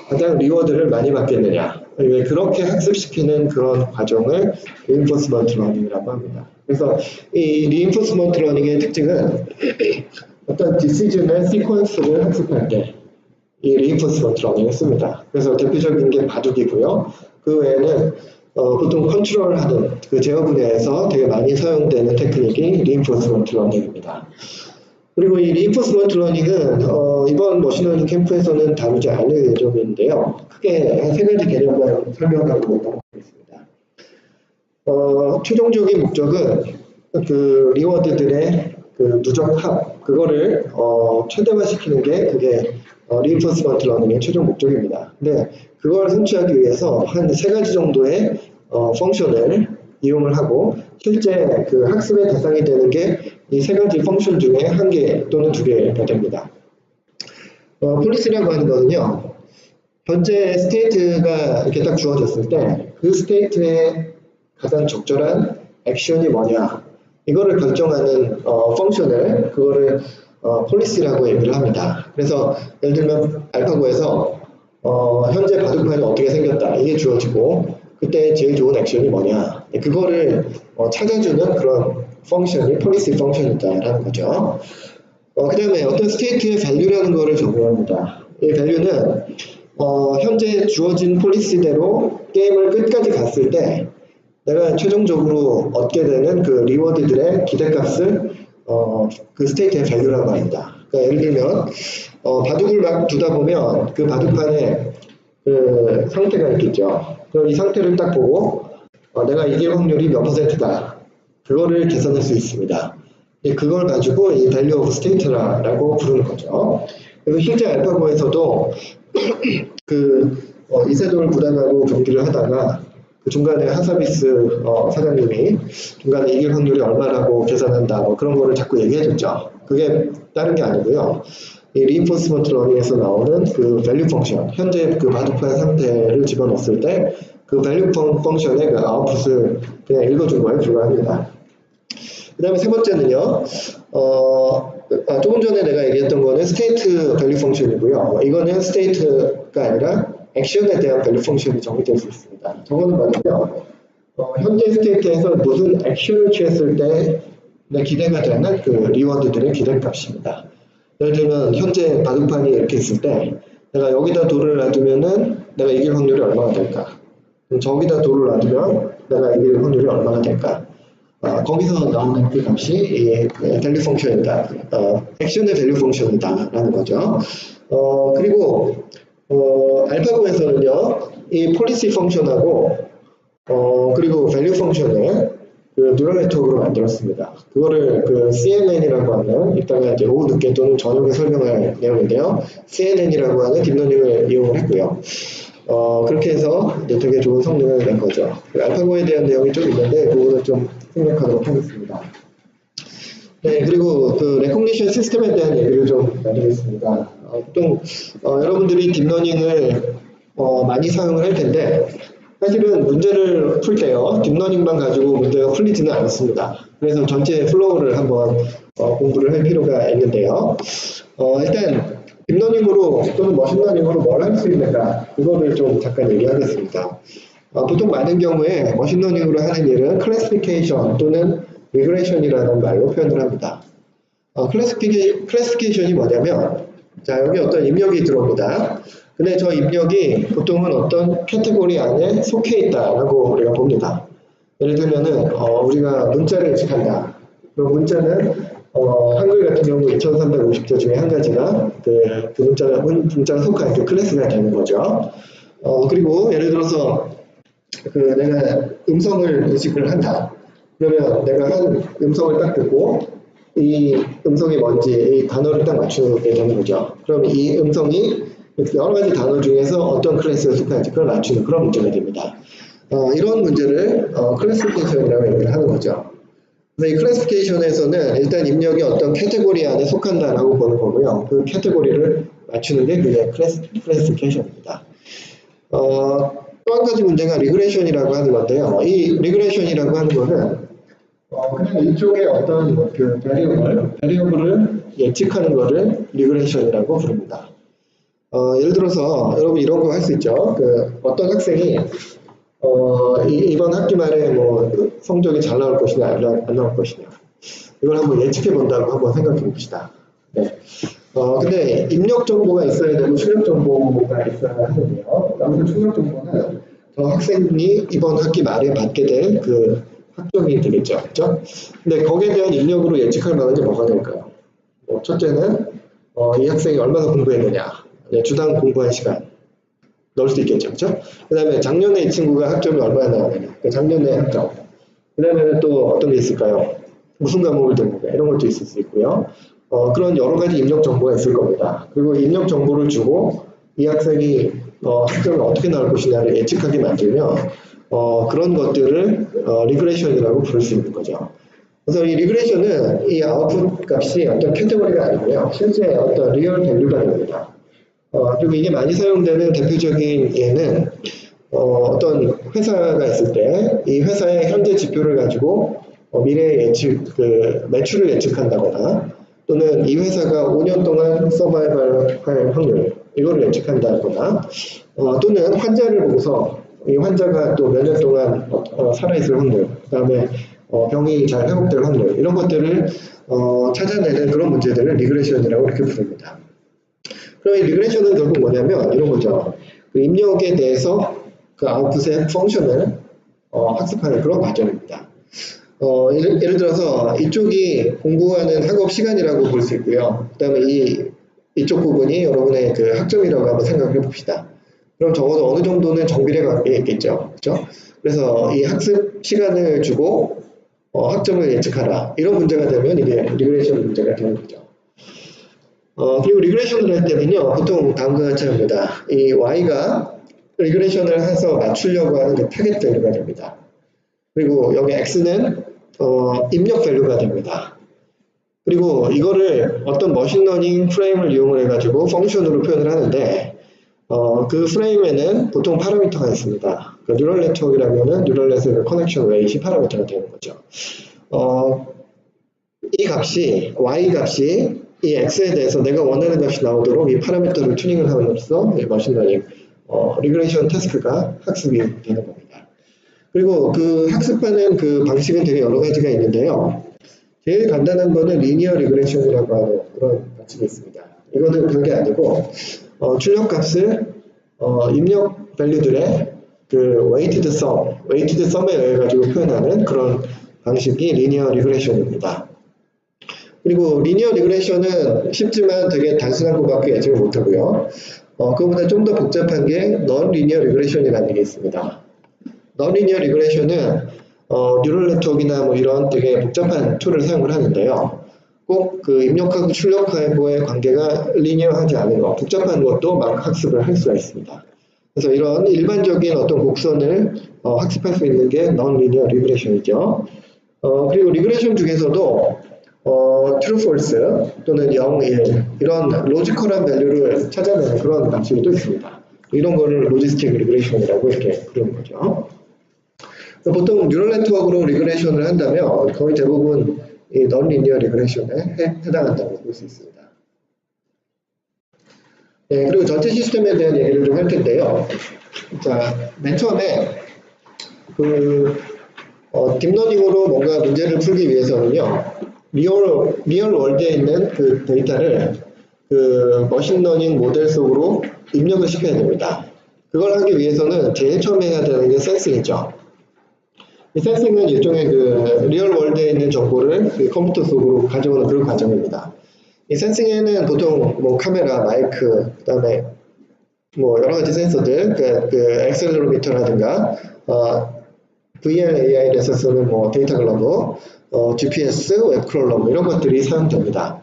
가장 리워드를 많이 받겠느냐, 그렇게 학습시키는 그런 과정을 리인포스먼트 러닝이라고 합니다. 그래서 이 리인포스먼트 러닝의 특징은 어떤 디시전의 시퀀스를 학습할 때 이 리인포스먼트 러닝을 씁니다. 그래서 대표적인 게 바둑이고요. 그 외에는 보통 컨트롤하는 그 제어 분야에서 되게 많이 사용되는 테크닉이 리인포스먼트 러닝입니다. 그리고 이 리인포스먼트 러닝은 이번 머신러닝 캠프에서는 다루지 않을 예정인데요. 크게 한 세 가지 개념만 설명하고 넘어가겠습니다. 최종적인 목적은 그 리워드들의 그 누적 합, 그거를 최대화시키는 게 그게 리인포스먼트 러닝의 최종 목적입니다. 근데 그걸 성취하기 위해서 한 세 가지 정도의 펑션을 이용을 하고 실제 그 학습의 대상이 되는 게 이 세 가지 펑션 중에 한 개 또는 두 개가 됩니다. 폴리시라고 하는 거는요, 현재 스테이트가 이렇게 딱 주어졌을 때 그 스테이트에 가장 적절한 액션이 뭐냐, 이거를 결정하는 펑션을, 그거를 폴리시라고 얘기를 합니다. 그래서 예를 들면 알파고에서 현재 바둑판이 어떻게 생겼다, 이게 주어지고 그때 제일 좋은 액션이 뭐냐, 그거를 찾아주는 그런 펑션이 폴리시 펑션이다라는 거죠. 그 다음에 어떤 스테이트의 밸류라는 거를 적용합니다. 이 밸류는 현재 주어진 폴리시대로 게임을 끝까지 갔을 때 내가 최종적으로 얻게 되는 그 리워드들의 기대값을 그 스테이트의 밸류라고 합니다. 그러니까 예를 들면 바둑을 막 두다 보면 그 바둑판에 그 상태가 있겠죠. 그럼 이 상태를 딱 보고 내가 이길 확률이 몇 %다, 그거를 계산할 수 있습니다. 그걸 가지고 이 value of state라고 부르는 거죠. 그래서 실제 알파고에서도 그 이세돌 구단하고 경기를 하다가 그 중간에 하사비스 사장님이 중간에 이길 확률이 얼마라고 계산한다, 뭐 그런 거를 자꾸 얘기해줬죠. 그게 다른 게 아니고요. 이 리인포스먼트 러닝에서 나오는 그 밸류 펑션, 현재 그 바둑판 상태를 집어넣었을 때 그 밸류 펑션의 그 아웃풋을 그냥 읽어준 거에 불과합니다. 그 다음에 세 번째는요, 조금 전에 내가 얘기했던 거는 스테이트 밸류 펑션이고요. 이거는 스테이트가 아니라 액션에 대한 밸류 펑션이 정의될 수 있습니다. 저거는 뭐냐면 현재 스테이트에서 무슨 액션을 취했을 때 내 기대가 되는 그 리워드들의 기대값입니다. 예를 들면 현재 바둑판이 이렇게 있을 때 내가 여기다 돌을 놔두면은 내가 이길 확률이 얼마나 될까? 그럼 저기다 돌을 놔두면 내가 이길 확률이 얼마나 될까? 거기서 나오는 그 값이 이 밸류 펑션이다. 액션의 밸류 펑션이다 라는 거죠. 그리고 알파고에서는요, 이 폴리시 펑션하고 그리고 밸류 펑션을 그 뉴럴 네트워크로 만들었습니다. 그거를 그 CNN이라고 하는, 이따가 이제 오후 늦게 또는 저녁에 설명할 내용인데요. CNN이라고 하는 딥러닝을 이용을 했고요. 그렇게 해서 이제 되게 좋은 성능을 낸 거죠. 알파고에 대한 내용이 좀 있는데 그거는 좀 생략하도록 하겠습니다. 네, 그리고 그 레코그니션 시스템에 대한 얘기를 좀 나누겠습니다. 보통 여러분들이 딥러닝을 많이 사용을 할 텐데 사실은 문제를 풀 때요, 딥러닝만 가지고 문제가 풀리지는 않습니다. 그래서 전체 플로우를 한번 공부를 할 필요가 있는데요. 일단 딥러닝으로 또는 머신러닝으로 뭘 할 수 있는가, 그거를 좀 잠깐 얘기하겠습니다. 보통 많은 경우에 머신러닝으로 하는 일은 클래시피케이션 또는 리그레이션이라는 말로 표현을 합니다. 클래시피케이션이 뭐냐면, 자, 여기 어떤 입력이 들어옵니다. 근데 저 입력이 보통은 어떤 카테고리 안에 속해 있다라고 우리가 봅니다. 예를 들면은 우리가 문자를 인식한다. 그럼 문자는 한글 같은 경우 2350자 중에 한 가지가 그 문자가 속한 그 클래스가 되는 거죠. 그리고 예를 들어서 그 내가 음성을 인식을 한다. 그러면 내가 한 음성을 딱 듣고 이 음성이 뭔지 이 단어를 딱 맞추게 되는 거죠. 그럼 이 음성이 여러 가지 단어 중에서 어떤 클래스에 속하는지 그걸 맞추는 그런 문제가 됩니다. 이런 문제를 클래시피케이션이라고 얘기를 하는 거죠. 그래서 이 클래시피케이션에서는 일단 입력이 어떤 카테고리 안에 속한다라고 보는 거고요. 그 카테고리를 맞추는 게 그게 클래시피케이션입니다. 또 한 가지 문제가 리그레이션이라고 하는 건데요. 이 리그레이션이라고 하는 거는 그냥 이쪽에 어떤 그 베리어블을 예측하는 거를 리그레이션이라고 부릅니다. 예를 들어서 여러분 이런 거 할 수 있죠. 어떤 학생이 이번 학기 말에 뭐 성적이 잘 나올 것이냐 안 나올 것이냐 이걸 한번 예측해 본다고 한번 생각해 봅시다. 네. 근데 입력 정보가 있어야 되고 출력 정보가 있어야 하는데요. 아무튼 출력 정보는 저 학생이 이번 학기 말에 받게 될 그 학점이 되겠죠. 그렇죠? 근데 거기에 대한 입력으로 예측할 만한 게 뭐가 될까요? 첫째는 이 학생이 얼마나 공부했느냐, 주당 공부한 시간 넣을 수 있겠죠. 그렇죠? 그 다음에 작년에 이 친구가 학점이 얼마나 나왔느냐, 작년에 학점. 그 다음에 또 어떤 게 있을까요? 무슨 과목을 듣는가 이런 것도 있을 수 있고요. 그런 여러 가지 입력 정보가 있을 겁니다. 그리고 입력 정보를 주고 이 학생이 학점이 어떻게 나올 것이냐를 예측하게 만들면 그런 것들을 리그레이션이라고 부를 수 있는 거죠. 그래서 이 리그레이션은 이 아웃풋 값이 어떤 카테고리가 아니고요. 실제 어떤 리얼 밸류가 됩니다. 그리고 이게 많이 사용되는 대표적인 예는 어떤 회사가 있을 때 이 회사의 현재 지표를 가지고 미래의 예측, 매출을 예측한다거나 또는 이 회사가 5년 동안 서바이벌 할 확률 이거를 예측한다거나 또는 환자를 보고서 이 환자가 또 몇 년 동안 살아있을 확률, 그 다음에 병이 잘 회복될 확률 이런 것들을 찾아내는 그런 문제들을 리그레이션이라고 이렇게 부릅니다. 그럼 이 리그레이션은 결국 뭐냐면 이런 거죠. 그 입력에 대해서 그 아웃풋의 펑션을 학습하는 그런 과정입니다. 예를 들어서 이쪽이 공부하는 학업 시간이라고 볼 수 있고요. 그 다음에 이쪽 부분이 여러분의 그 학점이라고 한번 생각해 봅시다. 그럼 적어도 어느 정도는 정비례 관계가 있겠죠. 그렇죠? 그래서 이 학습 시간을 주고 학점을 예측하라. 이런 문제가 되면 이게 리그레이션 문제가 되는 거죠. 그리고 리그레이션을 할 때는요, 보통 다음과 같이 합니다. 이 y가 리그레이션을 해서 맞추려고 하는 그 타겟 밸류가 됩니다. 그리고 여기 x는 입력 밸류가 됩니다. 그리고 이거를 어떤 머신러닝 프레임을 이용을 해가지고 펑션으로 표현을 하는데 그 프레임에는 보통 파라미터가 있습니다. 그 뉴럴 네트워크라면은 뉴럴 네트워크 커넥션 웨이트이 파라미터가 되는 거죠. 이 값이 y 값이 이 x에 대해서 내가 원하는 값이 나오도록 이 파라미터를 튜닝을 함으로써 머신러닝 리그레이션 태스크가 학습이 되는 겁니다. 그리고 그 학습하는 그 방식은 되게 여러 가지가 있는데요. 제일 간단한 거는 리니어 리그레이션이라고 하는 그런 방식이 있습니다. 이거는 별게 아니고 출력값을 입력 밸류들의 그 weighted sum에 의해 가지고 표현하는 그런 방식이 리니어 리그레이션입니다. 그리고 리니어 리그레이션은 쉽지만 되게 단순한 것밖에 예측을 못하고요. 그거보다 좀 더 복잡한 게 non-linear regression이라는 게 있습니다. non-linear regression은 뉴럴 네트워크나 뭐 이런 되게 복잡한 툴을 사용을 하는데요. 꼭 그 입력하고 출력하고의 관계가 리니어하지 않은 거, 복잡한 것도 막 학습을 할 수가 있습니다. 그래서 이런 일반적인 어떤 곡선을 학습할 수 있는 게 non-linear regression이죠. 그리고 리그레이션 중에서도 true, false 또는 0, 1 이런 로지컬한 밸류를 찾아내는 그런 방식이 또 있습니다. 이런 거를 로지스틱 리그레이션이라고 이렇게 부르는 거죠. 보통 뉴럴 네트워크로 리그레이션을 한다면 거의 대부분 이 non-linear 리그레이션에 해당한다고 볼 수 있습니다. 네, 그리고 전체 시스템에 대한 얘기를 좀 할 텐데요. 자, 맨 처음에 딥러닝으로 뭔가 문제를 풀기 위해서는요, 리얼 월드에 있는 그 데이터를 그 머신러닝 모델 속으로 입력을 시켜야 됩니다. 그걸 하기 위해서는 제일 처음에 해야 되는 게 센싱이죠. 이 센싱은 일종의 그 리얼 월드에 있는 정보를 그 컴퓨터 속으로 가져오는 그런 과정입니다. 이 센싱에는 보통 뭐 카메라, 마이크, 그 다음에 뭐 여러 가지 센서들, 그 엑셀러로미터라든가, VLAI에서 쓰는 뭐 데이터 글러브, GPS, 웹크롤러 이런 것들이 사용됩니다.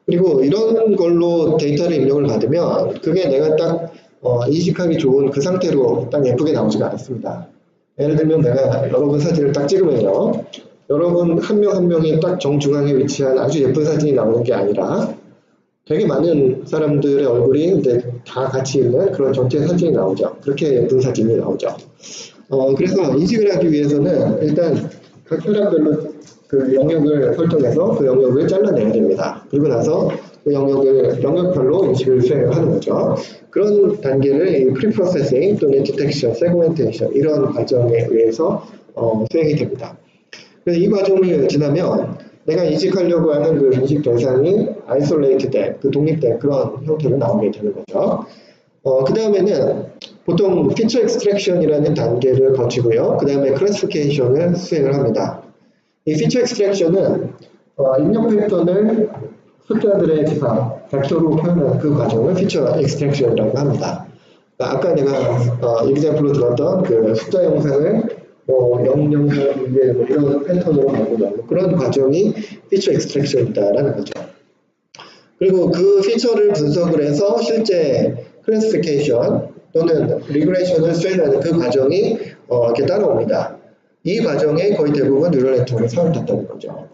그리고 이런 걸로 데이터를 입력을 받으면 그게 내가 딱 인식하기 좋은 그 상태로 딱 예쁘게 나오지가 않습니다. 예를 들면 내가 여러분 사진을 딱 찍으면요. 여러분 한 명 한 명이 딱 정중앙에 위치한 아주 예쁜 사진이 나오는 게 아니라 되게 많은 사람들의 얼굴이 이제 다 같이 있는 그런 전체 사진이 나오죠. 그렇게 예쁜 사진이 나오죠. 그래서 인식을 하기 위해서는 일단 각 사람별로 그 영역을 설정해서 그 영역을 잘라내야 됩니다. 그리고 나서 그 영역별로 인식을 수행을 하는 거죠. 그런 단계를 프리프로세싱 또는 디텍션, 세그멘테이션 이런 과정에 의해서 수행이 됩니다. 그래서 이 과정을 지나면 내가 인식하려고 하는 그 인식 대상이 아이솔레이트된, 그 독립된 그런 형태로 나오게 되는 거죠. 그 다음에는 보통 피처 익스트랙션이라는 단계를 거치고요. 그 다음에 클래시피케이션을 수행을 합니다. 이 피처 익스트랙션은 입력 패턴을 숫자들의 집합, 벡터로 표현하는 그 과정을 피처 익스트랙션이라고 합니다. 그러니까 아까 내가 example로 들었던 그 숫자 영상을 0, 0, 4, 2, 뭐 이런 패턴으로 바꾸는 그런 과정이 피처 익스트랙션이다라는 거죠. 그리고 그 피처를 분석을 해서 실제 클래시피케이션 또는 리그레이션을 수행하는 그 과정이 이렇게 따라옵니다. 이 과정에 거의 대부분 뉴럴 네트워크가 사용됐다는 거죠.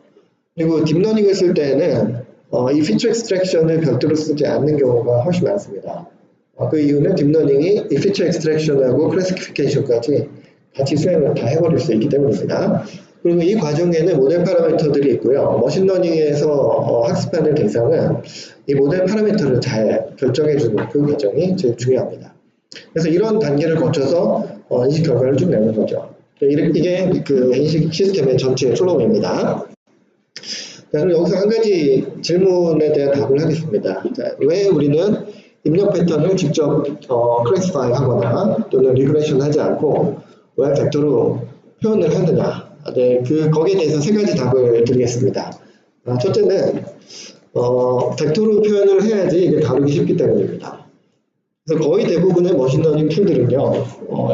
그리고 딥러닝을 쓸 때에는 이 피처 익스트랙션을 별도로 쓰지 않는 경우가 훨씬 많습니다. 그 이유는 딥러닝이 이 피처 익스트랙션하고 클래시피케이션까지 같이 수행을 다 해버릴 수 있기 때문입니다. 그리고 이 과정에는 모델 파라미터들이 있고요. 머신러닝에서 학습하는 대상은 이 모델 파라미터를 잘 결정해주는 그 과정이 제일 중요합니다. 그래서 이런 단계를 거쳐서 인식 결과를 쭉 내는 거죠. 이게 그 인식 시스템의 전체 플로우입니다. 자, 그럼 여기서 한 가지 질문에 대한 답을 하겠습니다. 자, 왜 우리는 입력 패턴을 직접 클래시파이 하거나 또는 리그레이션 하지 않고 왜 벡터로 표현을 하느냐. 네, 거기에 대해서 세 가지 답을 드리겠습니다. 첫째는 벡터로 표현을 해야지 이게 다루기 쉽기 때문입니다. 그래서 거의 대부분의 머신러닝 툴들은요,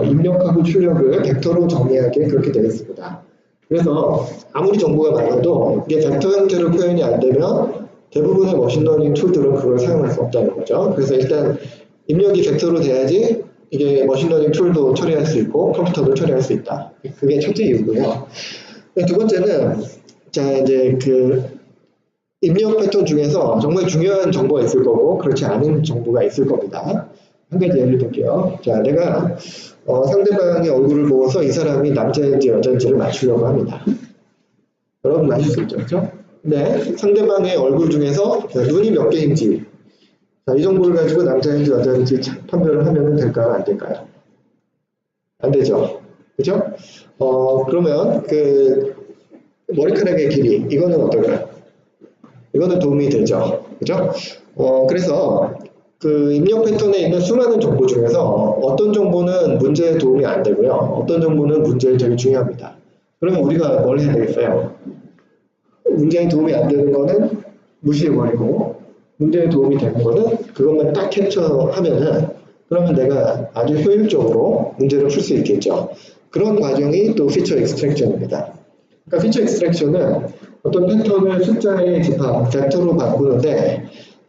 입력하고 출력을 벡터로 정리하게 그렇게 되어 있습니다. 그래서 아무리 정보가 많아도 이게 벡터 형태로 표현이 안 되면 대부분의 머신러닝 툴들은 그걸 사용할 수 없다는 거죠. 그래서 일단 입력이 벡터로 돼야지 이게 머신러닝 툴도 처리할 수 있고 컴퓨터도 처리할 수 있다. 그게 첫째 이유고요. 두 번째는 자 이제 그 입력 패턴 중에서 정말 중요한 정보가 있을 거고 그렇지 않은 정보가 있을 겁니다. 한 가지 예를 들게요. 자, 내가 상대방의 얼굴을 보고서 이 사람이 남자인지 여자인지를 맞추려고 합니다. 여러분 맞출 수 있죠, 그렇죠? 근데 상대방의 얼굴 중에서 눈이 몇 개인지 이 정보를 가지고 남자인지 여자인지 판별을 하면 될까요, 안 될까요? 안 되죠, 그렇죠? 그러면 그 머리카락의 길이 이거는 어떨까요? 이거는 도움이 되죠, 그렇죠? 그래서 그 입력 패턴에 있는 수많은 정보 중에서 어떤 정보는 문제에 도움이 안 되고요. 어떤 정보는 문제에 되게 중요합니다. 그러면 우리가 뭘 해야 되겠어요? 문제에 도움이 안 되는 거는 무시해버리고 문제에 도움이 되는 거는 그것만 딱 캡처하면은 그러면 내가 아주 효율적으로 문제를 풀 수 있겠죠. 그런 과정이 또 피처 익스트랙션입니다. 그러니까 피처 익스트랙션은 어떤 패턴을 숫자의 집합, 벡터로 바꾸는데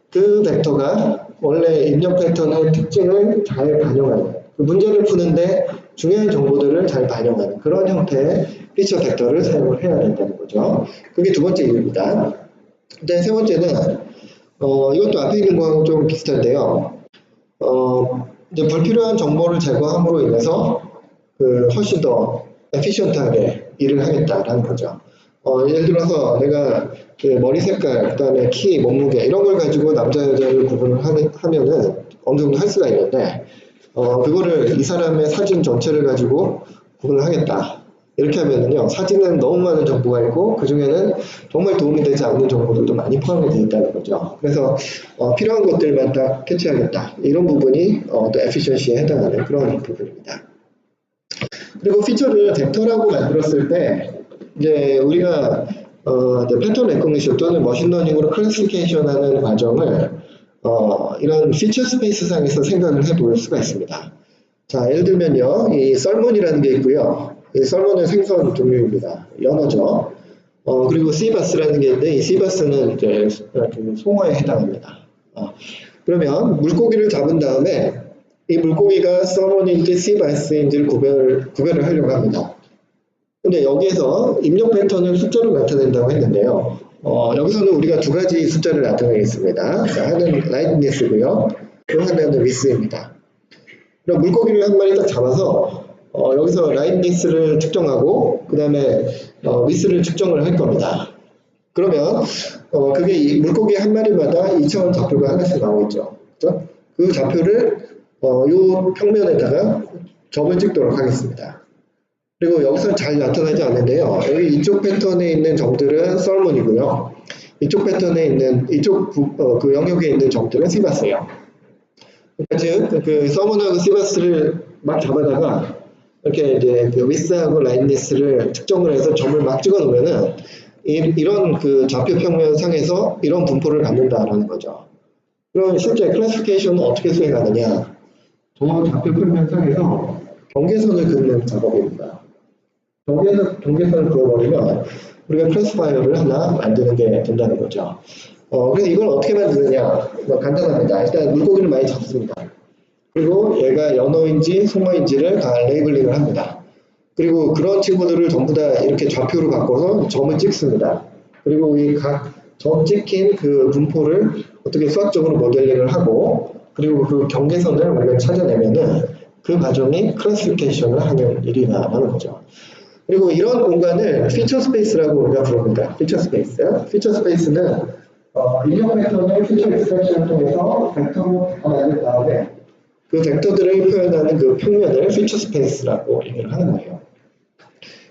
그 벡터가 원래 입력 패턴의 특징을 잘 반영하는 그 문제를 푸는데 중요한 정보들을 잘 반영하는 그런 형태의 피처 벡터를 사용을 해야 된다는 거죠. 그게 두 번째 이유입니다. 근데 세 번째는 이것도 앞에 있는 거하고 좀 비슷한데요. 이제 불필요한 정보를 제거함으로 인해서 훨씬 더 에피션트하게 일을 하겠다라는 거죠. 예를 들어서 내가 그 머리 색깔, 그 다음에 키, 몸무게 이런 걸 가지고 남자 여자를 구분을 하면은 어느 정도 할 수가 있는데 그거를 이 사람의 사진 전체를 가지고 구분을 하겠다 이렇게 하면은요 사진은 너무 많은 정보가 있고 그 중에는 정말 도움이 되지 않는 정보들도 많이 포함이 되어 있다는 거죠. 그래서 필요한 것들만 딱 캐치하겠다 이런 부분이 또 에피션시에 해당하는 그런 부분입니다. 그리고 피처를 벡터라고 만들었을 때 이제 우리가 패턴 레코니션 또는 머신러닝으로 클래시피케이션 하는 과정을 이런 피처 스페이스 상에서 생각을 해볼 수가 있습니다. 자, 예를 들면요, 이 썰몬이라는 게 있고요. 이 썰몬은 생선 종류입니다. 연어죠. 그리고 씨바스라는 게 있는데 이 씨바스는 이제 송어에 해당합니다. 그러면 물고기를 잡은 다음에 이 물고기가 서먼인지 씨바스인지를 구별을 하려고 합니다. 근데 여기에서 입력 패턴을 숫자로 나타낸다고 했는데요. 여기서는 우리가 두 가지 숫자를 나타내겠습니다. 자, 하나는 lightness고요. 또 하나는 width입니다. 그럼 물고기를 한 마리 딱 잡아서 여기서 lightness를 측정하고 그 다음에 width를 측정을 할 겁니다. 그러면 그게 이 물고기 한 마리마다 2차원 좌표가 하나씩 나오겠죠. 그렇죠? 그 좌표를 이 평면에다가 점을 찍도록 하겠습니다. 그리고 여기서 잘 나타나지 않는데요. 여기 이쪽 패턴에 있는 점들은 썰문이고요. 이쪽 패턴에 있는 그 영역에 있는 점들은 시바스예요. 그러니까 즉, 그 서문하고 시바스를 막 잡아다가 이렇게 이제 그 위스하고 라인리스를 측정을 해서 점을 막 찍어 놓으면은 이런 그 좌표 평면 상에서 이런 분포를 갖는다라는 거죠. 그럼 실제 클래시피케이션은 어떻게 수행하느냐? 저 좌표 평면 상에서 경계선을 그리는 작업입니다. 경계선을 그어버리면 우리가 클래시파이어를 하나 만드는 게 된다는 거죠. 그래서 이걸 어떻게 만드느냐? 간단합니다. 일단 물고기를 많이 잡습니다. 그리고 얘가 연어인지 송어인지를 다 레이블링을 합니다. 그리고 그런 친구들을 전부 다 이렇게 좌표로 바꿔서 점을 찍습니다. 그리고 이 각 점 찍힌 그 분포를 어떻게 수학적으로 모델링을 하고 그리고 그 경계선을 우리가 찾아내면은 그 과정이 클래시피케이션을 하는 일이라는 거죠. 그리고 이런 공간을 피처 스페이스라고 우리가 부릅니다. 피처 스페이스. 피처 스페이스는 입력 패턴을 피처 익스트랙션을 통해서 벡터로 만든 다음에 그 벡터들을 표현하는 그 평면을 피처 스페이스라고 얘기를 하는 거예요.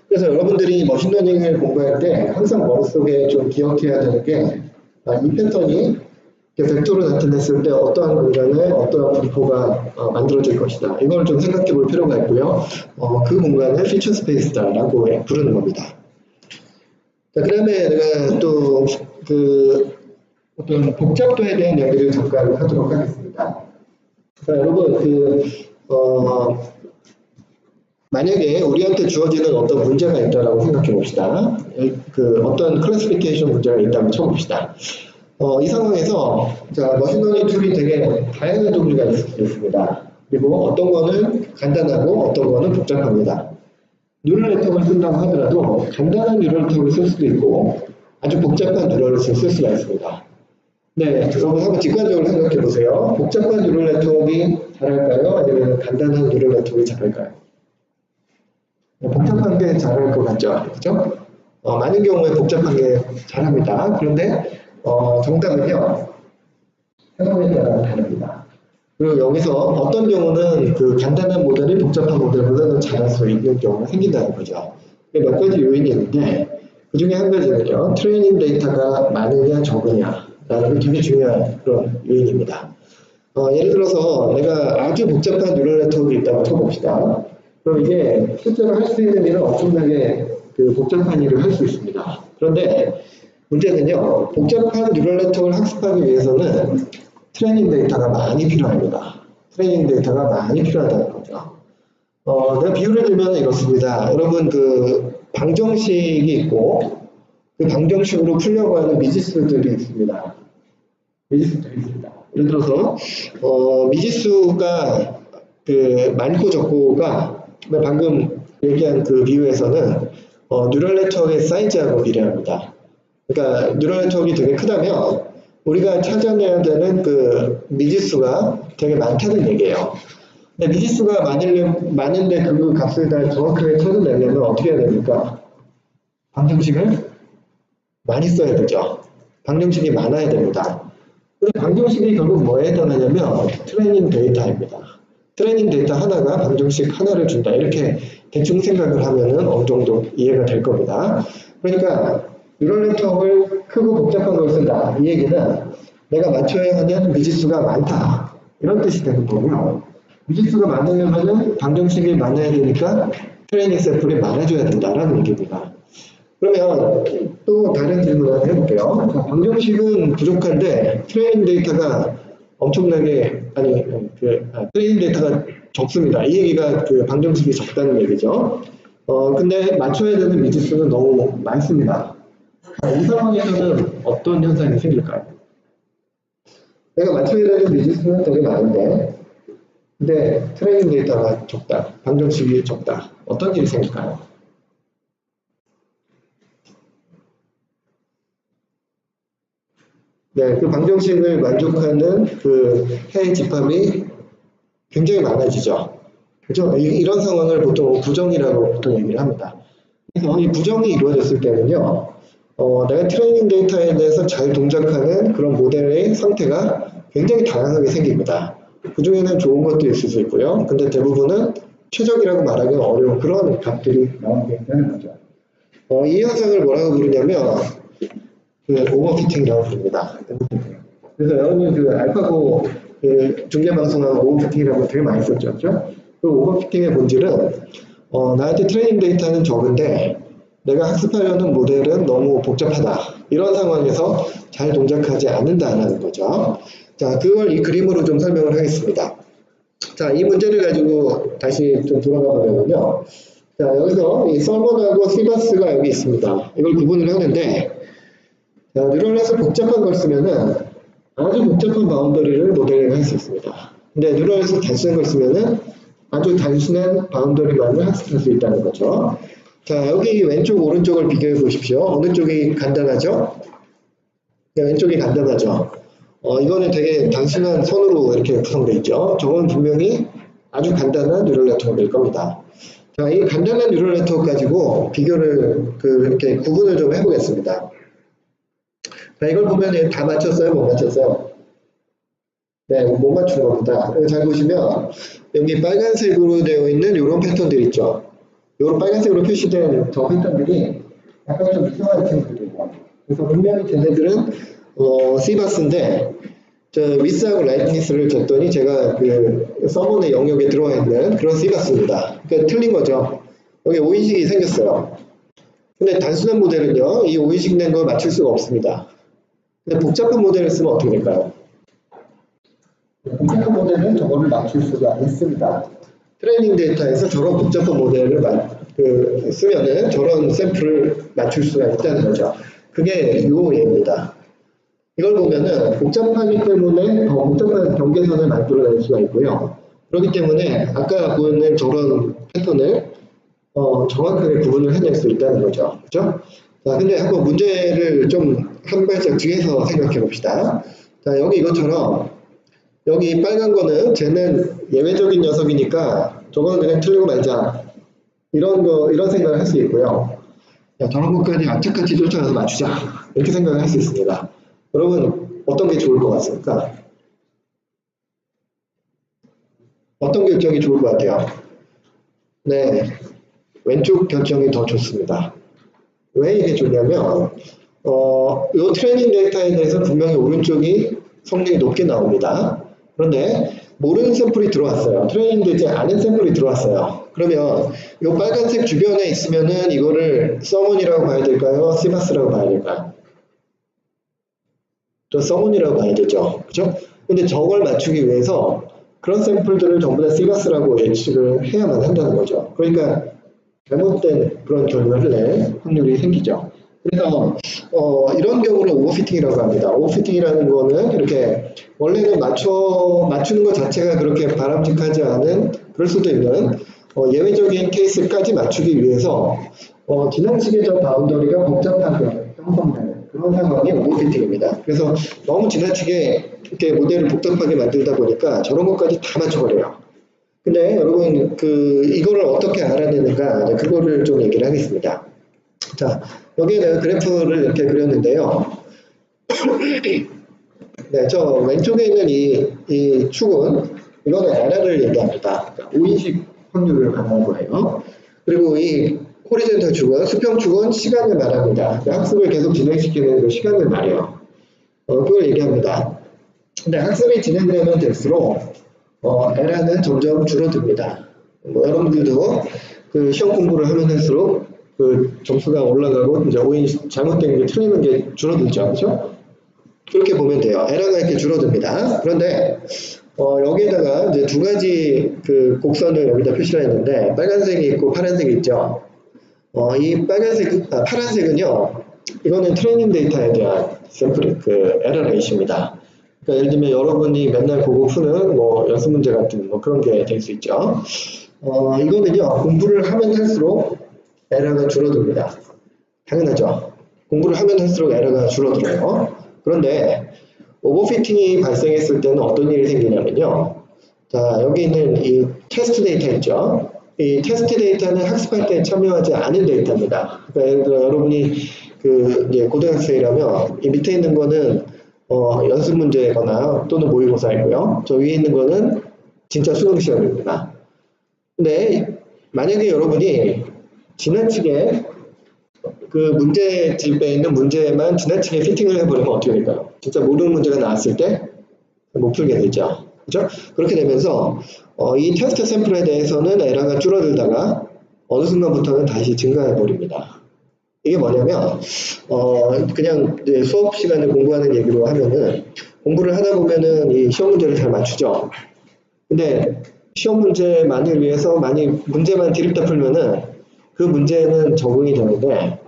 그래서 여러분들이 머신러닝을 공부할 때 항상 머릿속에 좀 기억해야 되는 게 이 패턴이 벡터로 나타냈을 때 어떠한 공간에 어떠한 분포가 만들어질 것이다. 이걸 좀 생각해 볼 필요가 있고요. 그 공간을 피처 스페이스다라고 부르는 겁니다. 자, 그 다음에 내가 또 그 어떤 복잡도에 대한 이야기를 잠깐 하도록 하겠습니다. 자, 여러분 만약에 우리한테 주어지는 어떤 문제가 있다라고 생각해 봅시다. 그 어떤 클래시피케이션 문제가 있다고 쳐봅시다. 이 상황에서 자, 머신러닝 툴이 되게 다양한 종류가 있습니다. 그리고 어떤 거는 간단하고 어떤 거는 복잡합니다. 뉴럴 네트워크를 쓴다고 하더라도 간단한 뉴럴 네트워크를 쓸 수도 있고 아주 복잡한 뉴럴을 쓸 수가 있습니다. 네, 여러분 한번 직관적으로 생각해 보세요. 복잡한 뉴럴 네트워크가 잘할까요? 아니면 간단한 뉴럴 네트워크가 잘할까요? 복잡한 게 잘할 것 같죠? 그죠? 많은 경우에 복잡한 게 잘합니다. 그런데 정답은요, 상황에 따라 다릅니다. 그리고 여기서 어떤 경우는 그 간단한 모델이 복잡한 모델보다는 잘할 수 있는 경우가 생긴다는 거죠. 몇 가지 요인이 있는데 그 중에 한 가지는요, 트레이닝 데이터가 많으냐 적으냐라는 게 되게 중요한 그런 요인입니다. 예를 들어서 내가 아주 복잡한 뉴럴 네트워크가 있다고 쳐봅시다. 그럼 이게 실제로 할 수 있는 일은 엄청나게 그 복잡한 일을 할 수 있습니다. 그런데 문제는요, 복잡한 뉴럴 네트워크를 학습하기 위해서는 트레이닝 데이터가 많이 필요합니다. 트레이닝 데이터가 많이 필요하다는 거죠. 내가 비유를 들면 이렇습니다. 여러분 그 방정식이 있고 그 방정식으로 풀려고 하는 미지수들이 있습니다. 예를 들어서 미지수가 그 많고 적고가 방금 얘기한 그 비유에서는 뉴럴 네트워크의 사이즈하고 비례합니다. 그러니까 뉴럴 네트워크가 되게 크다면 우리가 찾아내야 되는 그 미지수가 되게 많다는 얘기예요. 근데 미지수가 많은데 그 값을 다 정확하게 찾아내려면 어떻게 해야 됩니까? 방정식을 많이 써야 되죠. 방정식이 많아야 됩니다. 그리고 방정식이 결국 뭐에 해당하냐면 트레이닝 데이터입니다. 트레이닝 데이터 하나가 방정식 하나를 준다. 이렇게 대충 생각을 하면은 어느 정도 이해가 될 겁니다. 그러니까 뉴럴 네트워크를 크고 복잡한 걸 쓴다. 이 얘기는 내가 맞춰야 하는 미지수가 많다. 이런 뜻이 되는 거고요. 미지수가 많으려면 방정식이 많아야 되니까 트레이닝 샘플이 많아져야 된다라는 얘기입니다. 그러면 또 다른 질문 하나 해볼게요. 방정식은 부족한데 트레이닝 데이터가 엄청나게 트레이닝 데이터가 적습니다. 이 얘기가 그 방정식이 적다는 얘기죠. 근데 맞춰야 되는 미지수는 너무 많습니다. 이 상황에서는 어떤 현상이 생길까요? 내가 맞춰야 되는 미지수는 되게 많은데 근데 트레이닝 데이터가 적다. 방정식이 적다. 어떤 일이 생길까요? 네, 그 방정식을 만족하는 그 해의 집합이 굉장히 많아지죠. 그죠? 이런 상황을 보통 부정이라고 보통 얘기를 합니다. 그래서 이 부정이 이루어졌을 때는요, 내가 트레이닝 데이터에 대해서 잘 동작하는 그런 모델의 상태가 굉장히 다양하게 생깁니다. 그 중에는 좋은 것도 있을 수 있고요. 근데 대부분은 최적이라고 말하기는 어려운 그런 값들이 나오게 되는 거죠. 이 현상을 뭐라고 부르냐면, 그 오버피팅이라고 부릅니다. 그래서 여러분 그 알파고 그 중계방송하고 오버피팅이라고 되게 많이 썼죠. 그렇죠? 그 오버피팅의 본질은 나한테 트레이닝 데이터는 적은데 내가 학습하려는 모델은 너무 복잡하다. 이런 상황에서 잘 동작하지 않는다는 거죠. 자, 그걸 이 그림으로 좀 설명을 하겠습니다. 자, 이 문제를 가지고 다시 좀 돌아가 보면요. 자, 여기서 이 썰먼하고 시바스가 여기 있습니다. 이걸 구분을 하는데, 자, 뉴럴에서 복잡한 걸 쓰면은 아주 복잡한 바운더리를 모델링 할 수 있습니다. 근데 뉴럴에서 단순한 걸 쓰면은 아주 단순한 바운더리만을 학습할 수 있다는 거죠. 자, 여기 왼쪽 오른쪽을 비교해 보십시오. 어느 쪽이 간단하죠? 네, 왼쪽이 간단하죠. 이거는 되게 단순한 선으로 이렇게 구성되어 있죠. 저건 분명히 아주 간단한 뉴럴 네트워크일 겁니다. 자, 이 간단한 뉴럴 네트워크 가지고 비교를 이렇게 구분을 좀 해보겠습니다. 자, 이걸 보면 다 맞췄어요? 못 맞췄어요? 네, 못 맞춘 겁니다. 잘 보시면 여기 빨간색으로 되어 있는 이런 패턴들 있죠. 이런 빨간색으로 표시된 저 패턴들이 약간 좀 이상한 친구들이에요. 그래서 분명히 쟤네들은 C바스인데 저 위스하고 라이트니스를 줬더니 제가 그 서문의 영역에 들어와 있는 그런 C바스입니다. 그러니까 틀린 거죠. 여기 오인식이 생겼어요. 근데 단순한 모델은요, 이 오인식 낸 걸 맞출 수가 없습니다. 근데 복잡한 모델을 쓰면 어떻게 될까요? 복잡한 모델은 저거를 맞출 수가 있습니다. 트레이닝 데이터에서 저런 복잡한 모델을 쓰면은 저런 샘플을 맞출 수가 있다는 거죠. 그게 요 얘기입니다. 이걸 보면은 복잡하기 때문에 더 복잡한 경계선을 만들어낼 수가 있고요. 그렇기 때문에 아까 보는 저런 패턴을 정확하게 구분을 해낼 수 있다는 거죠. 그죠? 자, 근데 한번 문제를 좀 한 발짝 뒤에서 생각해 봅시다. 자, 여기 이것처럼 여기 빨간 거는 쟤는 예외적인 녀석이니까 저거는 그냥 틀리고 말자. 이런 생각을 할 수 있고요. 야, 저런 것까지 악착같이 쫓아가서 맞추자. 이렇게 생각을 할 수 있습니다. 여러분, 어떤 게 좋을 것 같습니까? 어떤 결정이 좋을 것 같아요? 네, 왼쪽 결정이 더 좋습니다. 왜 이게 좋냐면, 이 트레이닝 데이터에 대해서 분명히 오른쪽이 성능이 높게 나옵니다. 그런데 모르는 샘플이 들어왔어요. 트레이닝 되지 않은 샘플이 들어왔어요. 그러면 이 빨간색 주변에 있으면은 이거를 서문이라고 봐야 될까요? 시바스라고 봐야 될까요? 저 서문이라고 봐야 되죠. 그죠? 근데 저걸 맞추기 위해서 그런 샘플들을 전부 다 시바스라고 예측을 해야만 한다는 거죠. 그러니까 잘못된 그런 결과를 낼 확률이 생기죠. 그래서 이런 경우를 오버피팅이라고 합니다. 오버피팅이라는 거는 이렇게 원래는 맞추는 것 자체가 그렇게 바람직하지 않은 그럴 수도 있는 예외적인 케이스까지 맞추기 위해서 지나치게 저 바운더리가 복잡하게 형성되는 그런 상황이 오버피팅입니다. 그래서 너무 지나치게 이렇게 모델을 복잡하게 만들다 보니까 저런 것까지 다 맞춰버려요. 근데 여러분 이거를 어떻게 알아내는가 그거를 좀 얘기를 하겠습니다. 자, 여기는 그래프를 이렇게 그렸는데요. 네, 저 왼쪽에 있는 이 축은 이거는 에러를 얘기합니다. 그러니까 오인식 확률을 말하는 거예요. 그리고 이 호리젠탈 축은 수평 축은 시간을 말합니다. 그러니까 학습을 계속 진행시키는 그 시간을 말해요. 그걸 얘기합니다. 근데 학습이 진행되면 될수록 에러는 점점 줄어듭니다. 여러분들도 그 시험 공부를 하면 할수록 그 점수가 올라가고 이제 오인 잘못된 게 틀리는 게 줄어들죠, 그렇죠? 그렇게 보면 돼요. 에러가 이렇게 줄어듭니다. 그런데 여기에다가 이제 두 가지 그 곡선을 여기다 표시를 했는데 빨간색이 있고 파란색이 있죠. 이 파란색은요, 이거는 트레이닝 데이터에 대한 샘플 그 에러 레이시입니다. 그러니까 예를 들면 여러분이 맨날 보고 푸는 뭐 연습 문제 같은 뭐 그런 게 될 수 있죠. 이거는요, 공부를 하면 할수록 에러가 줄어듭니다. 당연하죠. 공부를 하면 할수록 에러가 줄어들어요. 그런데 오버피팅이 발생했을 때는 어떤 일이 생기냐면요. 자, 여기 있는 이 테스트 데이터 있죠. 이 테스트 데이터는 학습할 때 참여하지 않은 데이터입니다. 그러니까 예를 들어 여러분이 그 이제 고등학생이라면 이 밑에 있는 거는 연습 문제거나 또는 모의고사이고요. 저 위에 있는 거는 진짜 수능 시험입니다. 근데 만약에 여러분이 지나치게 그 문제집에 있는 문제만 지나치게 피팅을 해버리면 어떻게 될까요? 진짜 모르는 문제가 나왔을 때 못 풀게 되죠. 그죠? 그렇게 되면서 이 테스트 샘플에 대해서는 에러가 줄어들다가 어느 순간부터는 다시 증가해 버립니다. 이게 뭐냐면 그냥 이제 수업 시간에 공부하는 얘기로 하면은 공부를 하다 보면은 이 시험 문제를 잘 맞추죠. 근데 시험 문제만을 위해서 많이 문제만 디립다 풀면은 그 문제는 적응이 되는데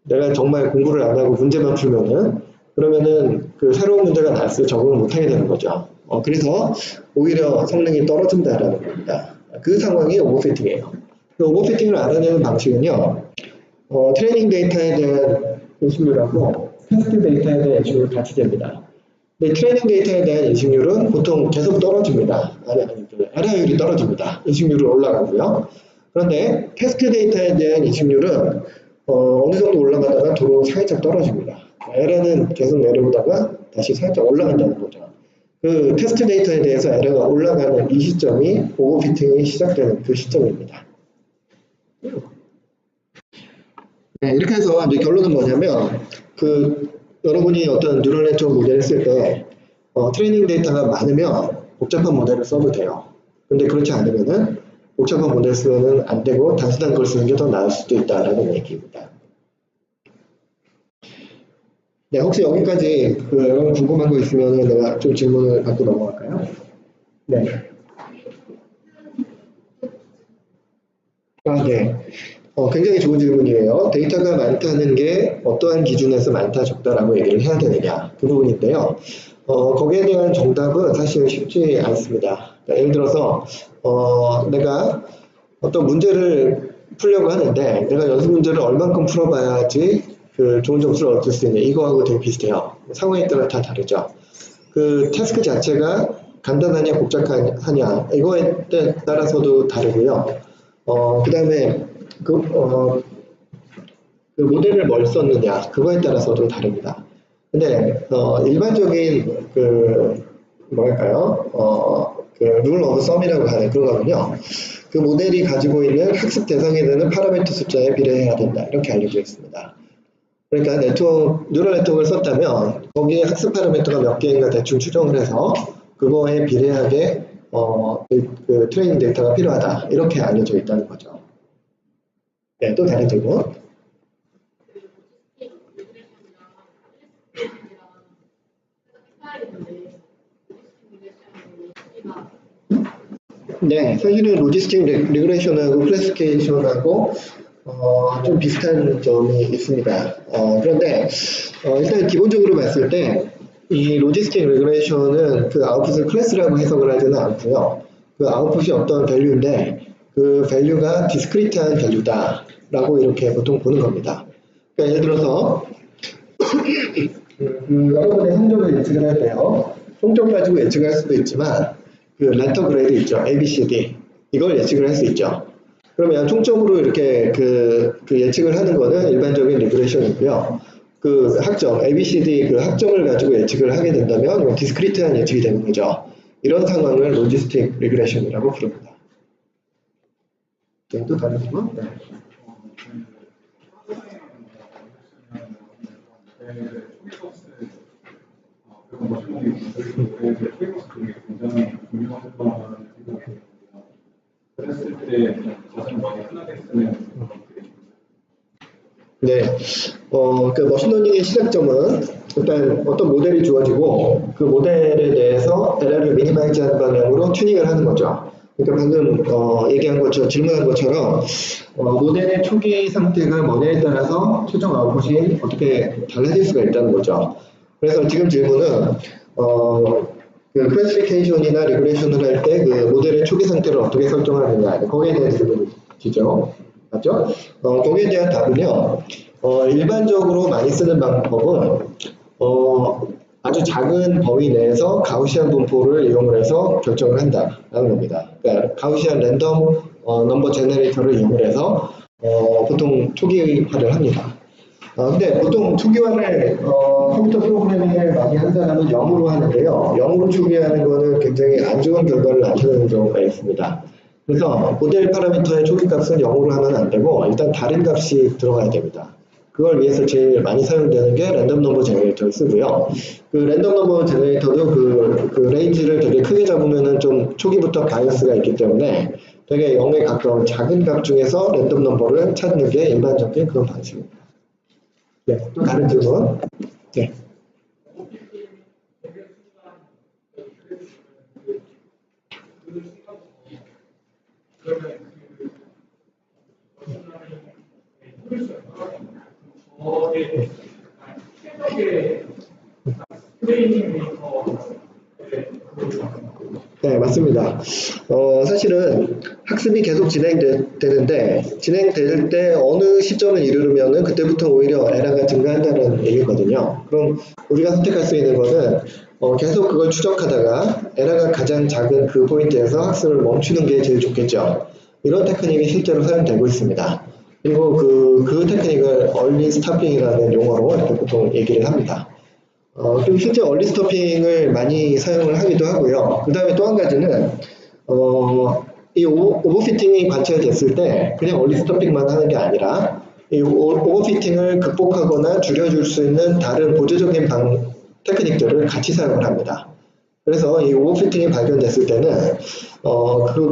내가 정말 공부를 안 하고 문제만 풀면은 그러면은 그 새로운 문제가 나왔을 때 적응을 못하게 되는 거죠. 그래서 오히려 성능이 떨어진다라는 겁니다. 그 상황이 오버피팅이에요. 그 오버피팅을 알아내는 방식은요, 트레이닝 데이터에 대한 인식률하고 테스트 데이터에 대한 인식률 같이 됩니다. 근데 트레이닝 데이터에 대한 인식률은 보통 계속 떨어집니다. 에러율이 떨어집니다. 인식률은 올라가고요. 그런데 테스트 데이터에 대한 인식률은 어느 정도 올라가다가 도로 살짝 떨어집니다. 에러는 계속 내려오다가 다시 살짝 올라간다는 거죠. 그 테스트 데이터에 대해서 에러가 올라가는 이 시점이 오버피팅이 시작되는 그 시점입니다. 네, 이렇게 해서 이제 결론은 뭐냐면 여러분이 어떤 뉴럴 네트워크 모델을 쓸 때 트레이닝 데이터가 많으면 복잡한 모델을 써도 돼요. 근데 그렇지 않으면은 복잡한 모델 쓰면 안 되고 단순한 걸 쓰는 게 더 나을 수도 있다라는 얘기입니다. 네, 혹시 여기까지 여러분 궁금한 거 있으면 내가 좀 질문을 받고 넘어갈까요? 네. 네. 굉장히 좋은 질문이에요. 데이터가 많다는 게 어떠한 기준에서 많다, 적다라고 얘기를 해야 되느냐. 그 부분인데요. 거기에 대한 정답은 사실 쉽지 않습니다. 그러니까 예를 들어서, 내가 어떤 문제를 풀려고 하는데, 내가 연습 문제를 얼만큼 풀어봐야지 좋은 점수를 얻을 수 있냐. 이거하고 되게 비슷해요. 상황에 따라 다 다르죠. 그 태스크 자체가 간단하냐, 복잡하냐. 이거에 따라서도 다르고요. 그 다음에 그 모델을 뭘 썼느냐 그거에 따라서도 다릅니다. 근데 일반적인 뭐랄까요 룰 오브 썸이라고 하는 그거는요. 그 모델이 가지고 있는 학습 대상에 되는 파라미터 숫자에 비례해야 된다 이렇게 알려져 있습니다. 그러니까 뉴럴 네트워크를 썼다면 거기에 학습 파라미터가 몇 개인가 대충 추정을 해서 그거에 비례하게 그 트레이닝 데이터가 필요하다 이렇게 알려져 있다는 거죠. 네, 또 다른 질문. 네, 사실은 로지스틱 리그레이션하고 클래시피케이션하고 좀 비슷한 점이 있습니다. 그런데 일단 기본적으로 봤을 때 이 로지스틱 리그레이션은 그 아웃풋을 클래스라고 해석을 하지는 않고요. 그 아웃풋이 어떤 밸류인데 그 밸류가 디스크리트한 밸류다 라고 이렇게 보통 보는 겁니다. 그러니까 예를 들어서 여러분의 성적을 예측을 할 때요. 성적 가지고 예측할 수도 있지만 그 레터 그레이드 있죠. A, B, C, D 이걸 예측을 할 수 있죠. 그러면 총점으로 이렇게 그 예측을 하는 거는 일반적인 리그레이션이고요. 그 학점, A, B, C, D 그 학점을 가지고 예측을 하게 된다면 디스크리트한 예측이 되는 거죠. 이런 상황을 로지스틱 리그레이션이라고 부릅니다. 네, 또 다른 질문? 네. 네, 그 머신러닝의 시작점은 일단 어떤 모델이 주어지고 그 모델에 대해서 에러를 미니마이즈하는 방향으로 튜닝을 하는 거죠. 그러니까 방금 얘기한 것처럼 질문한 것처럼 모델의 초기 상태가 뭐냐에 따라서 최종 아웃풋이 어떻게 달라질 수가 있다는 거죠. 그래서 지금 질문은 그 클래시피케이션이나 리그레이션을 할 때 그 모델의 초기 상태를 어떻게 설정하느냐 거기에 대한 질문이죠. 맞죠? 거기에 대한 답은요. 일반적으로 많이 쓰는 방법은 아주 작은 범위 내에서 가우시안 분포를 이용을 해서 결정을 한다라는 겁니다. 그러니까 가우시안 랜덤 넘버 제너레이터를 이용을 해서 보통 초기화를 합니다. 근데 보통 초기화를 컴퓨터 프로그래밍을 많이 하는 사람은 0으로 하는데요. 0으로 초기화하는 거는 굉장히 안 좋은 결과를 나타내는 경우가 있습니다. 그래서 모델 파라미터의 초기 값은 0으로 하면 안 되고 일단 다른 값이 들어가야 됩니다. 그걸 위해서 제일 많이 사용되는 게 랜덤 넘버 제너레이터를 쓰고요. 그 랜덤 넘버 제너레이터도 그 레인지를 되게 크게 잡으면은 좀 초기부터 바이어스가 있기 때문에 되게 0에 가까운 작은 값 중에서 랜덤 넘버를 찾는 게 일반적인 그런 방식입니다. 네, 또 다른 질문. 네. 네, 맞습니다. 사실은 학습이 계속 진행되는데 진행될 때 어느 시점을 이르르면은 그때부터 오히려 에러가 증가한다는 얘기거든요. 그럼 우리가 선택할 수 있는 것은 계속 그걸 추적하다가 에러가 가장 작은 그 포인트에서 학습을 멈추는 게 제일 좋겠죠. 이런 테크닉이 실제로 사용되고 있습니다. 그리고 그 테크닉을 얼리 스타핑이라는 용어로 이렇게 보통 얘기를 합니다. 그리고 실제 얼리 스토핑을 많이 사용을 하기도 하고요. 그 다음에 또 한 가지는, 이 오버피팅이 관찰됐을 때 그냥 얼리 스토핑만 하는 게 아니라 이 오버피팅을 극복하거나 줄여줄 수 있는 다른 보조적인 테크닉들을 같이 사용을 합니다. 그래서 이 오버피팅이 발견됐을 때는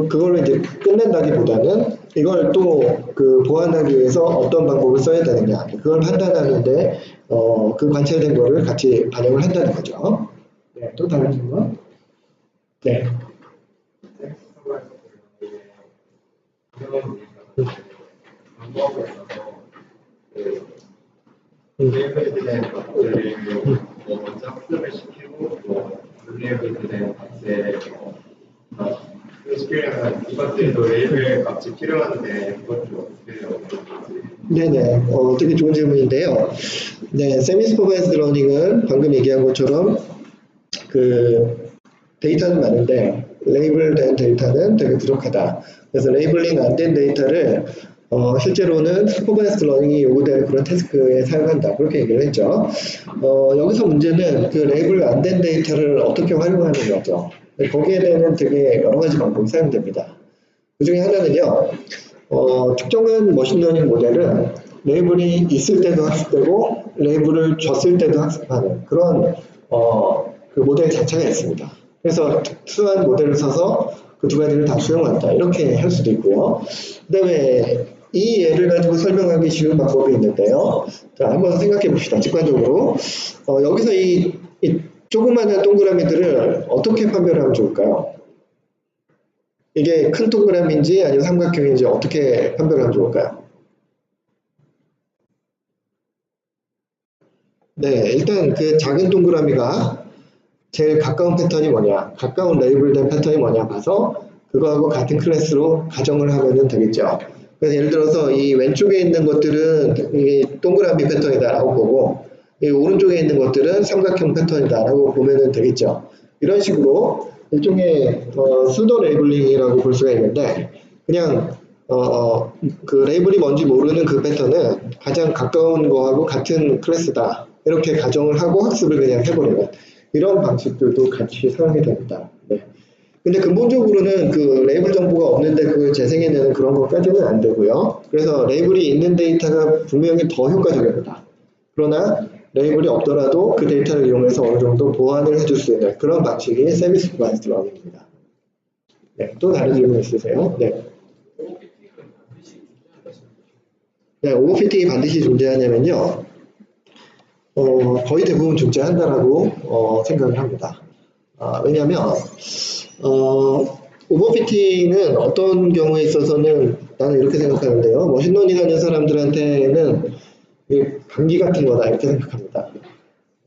그걸로 이제 끝낸다기보다는 이걸 또 그 보완하기 위해서 어떤 방법을 써야 되느냐 그걸 판단하는데 그 관찰된 거를 같이 반영을 한다는 거죠. 네, 또 다른 질문? 네. 먼저 학습을 시키고 레이블 된 값에 시키려면 이것들도 레이블 값이 필요한데 이것도 어떻게 어떻게 네네, 되게 좋은 질문인데요. 네, 세미 슈퍼바이즈드 러닝은 방금 얘기한 것처럼 그 데이터는 많은데 레이블된 데이터는 되게 부족하다. 그래서 레이블링 안 된 데이터를 실제로는 슈퍼바이즈드 러닝이 요구되는 그런 태스크에 사용한다. 그렇게 얘기를 했죠. 여기서 문제는 그 레이블 안 된 데이터를 어떻게 활용하는 거죠. 거기에 대한 되게 여러 가지 방법이 사용됩니다. 그 중에 하나는요. 특정한 머신러닝 모델은 레이블이 있을 때도 학습되고 레이블을 줬을 때도 학습하는 그런 그 모델 자체가 있습니다. 그래서 특수한 모델을 써서 그 두 가지를 다 수용한다. 이렇게 할 수도 있고요. 그 다음에 이 예를 가지고 설명하기 쉬운 방법이 있는데요. 자, 한번 생각해 봅시다. 직관적으로. 여기서 이 조그마한 동그라미들을 어떻게 판별하면 좋을까요? 이게 큰 동그라미인지 아니면 삼각형인지 어떻게 판별하면 좋을까요? 네, 일단 그 작은 동그라미가 제일 가까운 패턴이 뭐냐, 가까운 레이블된 패턴이 뭐냐 봐서 그거하고 같은 클래스로 가정을 하면 되겠죠. 그래서 예를 들어서 이 왼쪽에 있는 것들은 이 동그라미 패턴이다라고 보고 이 오른쪽에 있는 것들은 삼각형 패턴이다라고 보면 되겠죠. 이런 식으로 일종의 수도 레이블링이라고 볼 수가 있는데 그냥 그 레이블이 뭔지 모르는 그 패턴은 가장 가까운 거하고 같은 클래스다 이렇게 가정을 하고 학습을 그냥 해버리는 이런 방식들도 같이 사용이 됩니다. 네. 근데 근본적으로는 그 레이블 정보가 없는데 그걸 재생해내는 그런 것까지는 안 되고요. 그래서 레이블이 있는 데이터가 분명히 더 효과적입니다. 그러나 레이블이 없더라도 그 데이터를 이용해서 어느 정도 보완을 해줄 수 있는 그런 방식이 세미 슈퍼바이즈드 러닝입니다. 네, 또 다른 질문 있으세요? 네. 네, 오버피팅이 반드시 존재하냐면요. 거의 대부분 존재한다라고 생각을 합니다. 왜냐하면 오버피팅은 어떤 경우에 있어서는 나는 이렇게 생각하는데요. 머신러닝 하는 사람들한테는 감기 같은 거다 이렇게 생각합니다.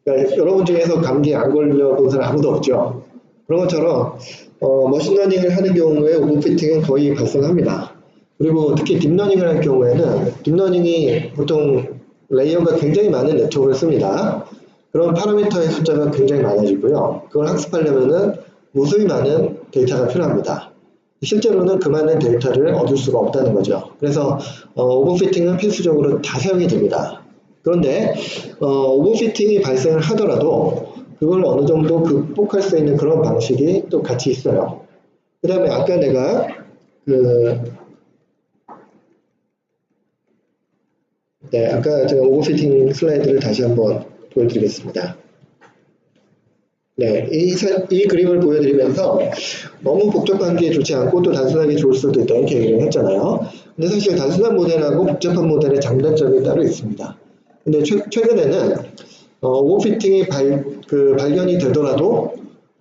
그러니까 여러분 중에서 감기 안 걸려본 사람 아무도 없죠. 그런 것처럼 머신러닝을 하는 경우에 오버피팅은 거의 발생합니다. 그리고 특히 딥러닝을 할 경우에는 딥러닝이 보통 레이어가 굉장히 많은 네트워크를 씁니다. 그런 파라미터의 숫자가 굉장히 많아지고요. 그걸 학습하려면은 무수히 많은 데이터가 필요합니다. 실제로는 그 많은 데이터를 얻을 수가 없다는 거죠. 그래서 오버피팅은 필수적으로 다 사용이 됩니다. 그런데 오버피팅이 발생을 하더라도 그걸 어느 정도 극복할 수 있는 그런 방식이 또 같이 있어요. 그 다음에 아까 내가 아까 제가 오버피팅 슬라이드를 다시 한번 보여드리겠습니다. 네, 이 그림을 보여드리면서 너무 복잡한 게 좋지 않고 또 단순하게 좋을 수도 있다 이렇게 얘기를 했잖아요. 근데 사실 단순한 모델하고 복잡한 모델의 장단점이 따로 있습니다. 근데 최근에는 오버피팅이 발견이 되더라도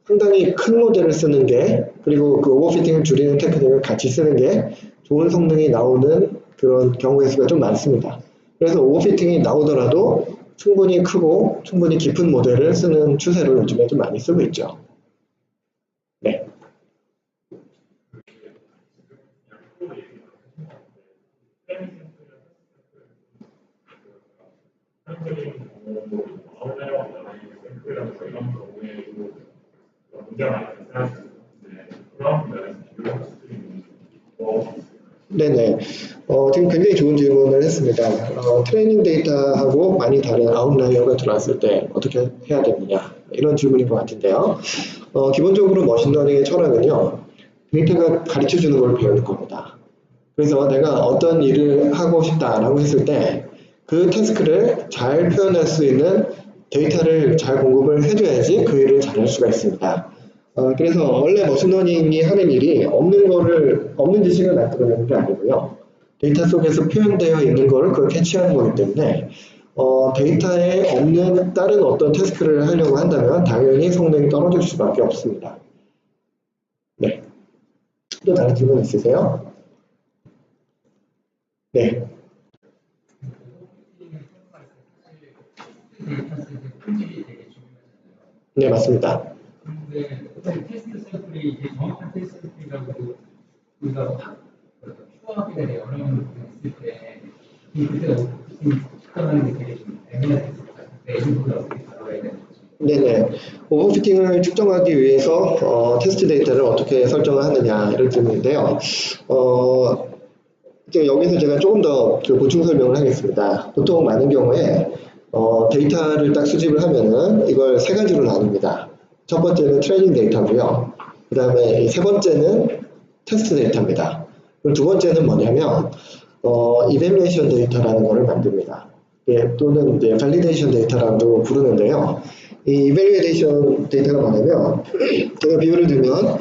상당히 큰 모델을 쓰는 게, 그리고 그 오버피팅을 줄이는 테크닉을 같이 쓰는 게 좋은 성능이 나오는 그런 경우의 수가 좀 많습니다. 그래서 오버피팅이 나오더라도 충분히 크고 충분히 깊은 모델을 쓰는 추세로 요즘에 좀 많이 쓰고 있죠. 네. 네네. 지금 굉장히 좋은 질문을 했습니다. 트레이닝 데이터하고 많이 다른 아웃라이어가 들어왔을 때 어떻게 해야 되느냐, 이런 질문인 것 같은데요. 기본적으로 머신러닝의 철학은요, 데이터가 가르쳐주는 걸 배우는 겁니다. 그래서 내가 어떤 일을 하고 싶다라고 했을 때 그 태스크를 잘 표현할 수 있는 데이터를 잘 공급을 해줘야지 그 일을 잘 할 수가 있습니다. 그래서 원래 머신러닝이 하는 일이 없는 지식을 만들어내는 게 아니고요. 데이터 속에서 표현되어 있는 거를 그걸 캐치하는 거기 때문에 데이터에 없는 다른 어떤 태스크를 하려고 한다면 당연히 성능이 떨어질 수밖에 없습니다. 네. 또 다른 질문 있으세요? 네. 네, 맞습니다. 근데 테스트 샘플이 정확한 테스트 샘플이라고 우리가 추가하게 되는 어려운 부분이 있을 때 그때 측정하는 게 되게 좀 애매한 것 같은데 이 부분을 어떻게 다뤄야 되는지. 네네. 오버피팅을 측정하기 위해서 테스트 데이터를 어떻게 설정을 하느냐, 이런 질문인데요. 이제 여기서 제가 조금 더 보충 설명을 하겠습니다. 보통 많은 경우에 데이터를 딱 수집을 하면은 이걸 세 가지로 나눕니다. 첫 번째는 트레이닝 데이터고요. 그 다음에 세 번째는 테스트 데이터입니다. 그리고 두 번째는 뭐냐면 이밸루에이션 데이터라는 것을 만듭니다. 예, 또는 이제 밸리데이션 데이터라고 부르는데요. 이 이밸루에이션 데이터가 뭐냐면 제가 비유를 들면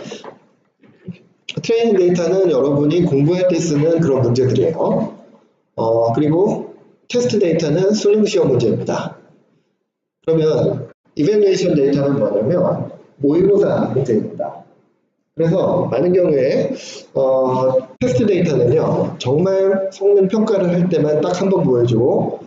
트레이닝 데이터는 여러분이 공부할 때 쓰는 그런 문제들이에요. 그리고 테스트 데이터는 수능 시험 문제입니다. 그러면 이밸루에이션 데이터는 뭐냐면 모의고사 문제입니다. 그래서 많은 경우에 테스트 데이터는요, 정말 성능 평가를 할 때만 딱 한 번 보여주고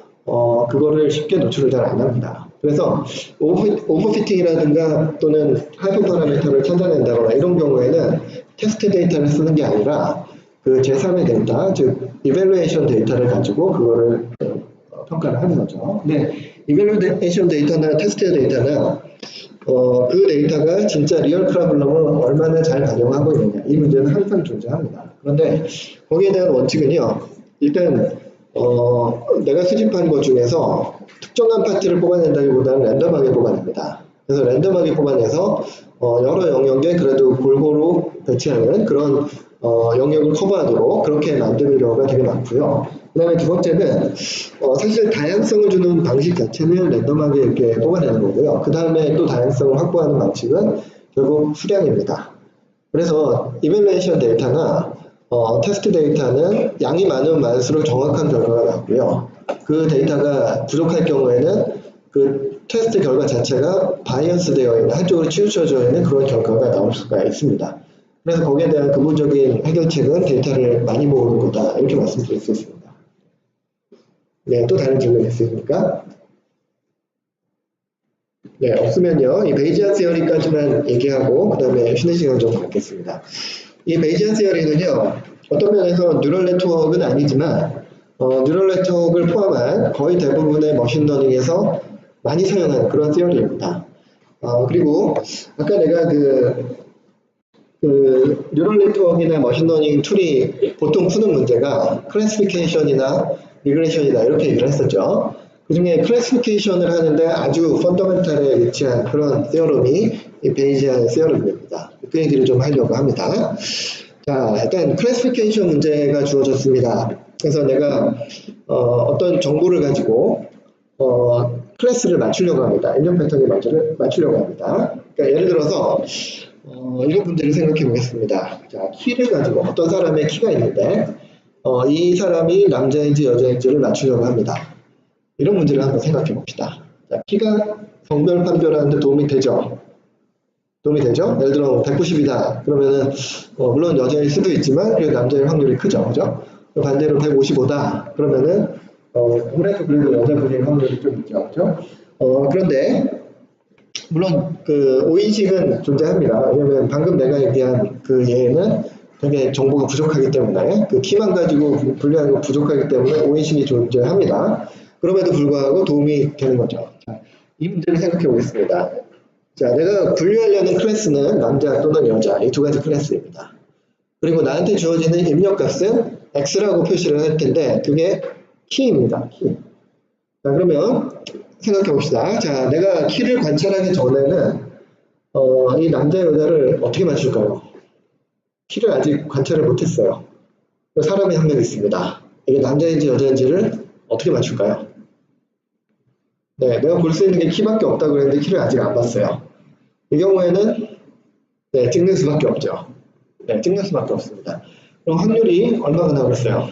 그거를 쉽게 노출을 잘 안 합니다. 그래서 오버피팅이라든가 또는 하이퍼 파라미터를 찾아낸다거나 이런 경우에는 테스트 데이터를 쓰는 게 아니라 그 제3의 데이터, 즉 이밸루에이션 데이터를 가지고 그거를 평가를 하는 거죠. 근데 이밸루에이션 데이터나 테스트 데이터는 그 데이터가 진짜 리얼 프로블럼을 얼마나 잘 반영하고 있느냐, 이 문제는 항상 존재합니다. 그런데 거기에 대한 원칙은요, 일단 내가 수집한 것 중에서 특정한 파트를 뽑아낸다기보다는 랜덤하게 뽑아냅니다. 그래서 랜덤하게 뽑아내서 여러 영역에 그래도 골고루 배치하는 그런 영역을 커버하도록 그렇게 만드는 경우가 되게 많고요. 그 다음에 두 번째는 사실 다양성을 주는 방식 자체는 랜덤하게 이렇게 뽑아내는 거고요. 그 다음에 또 다양성을 확보하는 방식은 결국 수량입니다. 그래서 이밸루에이션 데이터나 테스트 데이터는 양이 많으면 많을수록 정확한 결과가 나오고요. 그 데이터가 부족할 경우에는 그 테스트 결과 자체가 바이어스 되어 있는, 한쪽으로 치우쳐져 있는 그런 결과가 나올 수가 있습니다. 그래서 거기에 대한 근본적인 해결책은 데이터를 많이 모으는 거다, 이렇게 말씀드릴 수 있습니다. 네, 또 다른 질문 있으십니까? 네, 없으면요. 이 베이지안 시어리까지만 얘기하고 그 다음에 쉬는 시간 좀 갖겠습니다. 이 베이지안 시어리는요. 어떤 면에서 뉴럴 네트워크는 아니지만 뉴럴 네트워크를 포함한 거의 대부분의 머신러닝에서 많이 사용하는 그런 시어리입니다. 그리고 아까 내가 그 뉴럴 네트워크나 머신러닝 툴이 보통 푸는 문제가 클래시피케이션이나 리그레션이다 이렇게 얘기를 했었죠. 그 중에 클래시피케이션을 하는데 아주 펀더멘탈에 위치한 그런 세어럼이 이 베이지안 세어럼입니다. 그 얘기를 좀 하려고 합니다. 자, 일단 클래시피케이션 문제가 주어졌습니다. 그래서 내가 어떤 정보를 가지고 클래스를 맞추려고 합니다. 인정 패턴을 맞추려고 합니다. 그러니까 예를 들어서 이런 문제를 생각해 보겠습니다. 자, 키를 가지고 어떤 사람의 키가 있는데 이 사람이 남자인지 여자인지를 맞추려고 합니다. 이런 문제를 한번 생각해 봅시다. 자, 키가 성별 판별하는데 도움이 되죠? 도움이 되죠? 예를 들어 190이다. 그러면은 물론 여자일 수도 있지만 그래도 남자일 확률이 크죠. 그죠? 반대로 155다. 그러면은 그래도 여자분일 확률이 좀 있죠. 그죠? 그런데 물론 그 오인식은 존재합니다. 왜냐면 방금 내가 얘기한 그 예는 되게 정보가 부족하기 때문에 그 키만 가지고 분류하는 거 부족하기 때문에 오인식이 존재합니다. 그럼에도 불구하고 도움이 되는 거죠. 자, 이 문제를 생각해 보겠습니다. 자, 내가 분류하려는 클래스는 남자 또는 여자 이 두 가지 클래스입니다. 그리고 나한테 주어지는 입력값은 x라고 표시를 할 텐데 그게 키입니다. 키. 자, 그러면 생각해 봅시다. 자, 내가 키를 관찰하기 전에는 이 남자 여자를 어떻게 맞출까요? 키를 아직 관찰을 못했어요. 사람이 한 명 있습니다. 이게 남자인지 여자인지를 어떻게 맞출까요? 네, 내가 볼 수 있는 게 키밖에 없다고 그랬는데 키를 아직 안 봤어요. 이 경우에는 네, 찍는 수밖에 없죠. 네, 찍는 수밖에 없습니다. 그럼 확률이 얼마가 나오겠어요?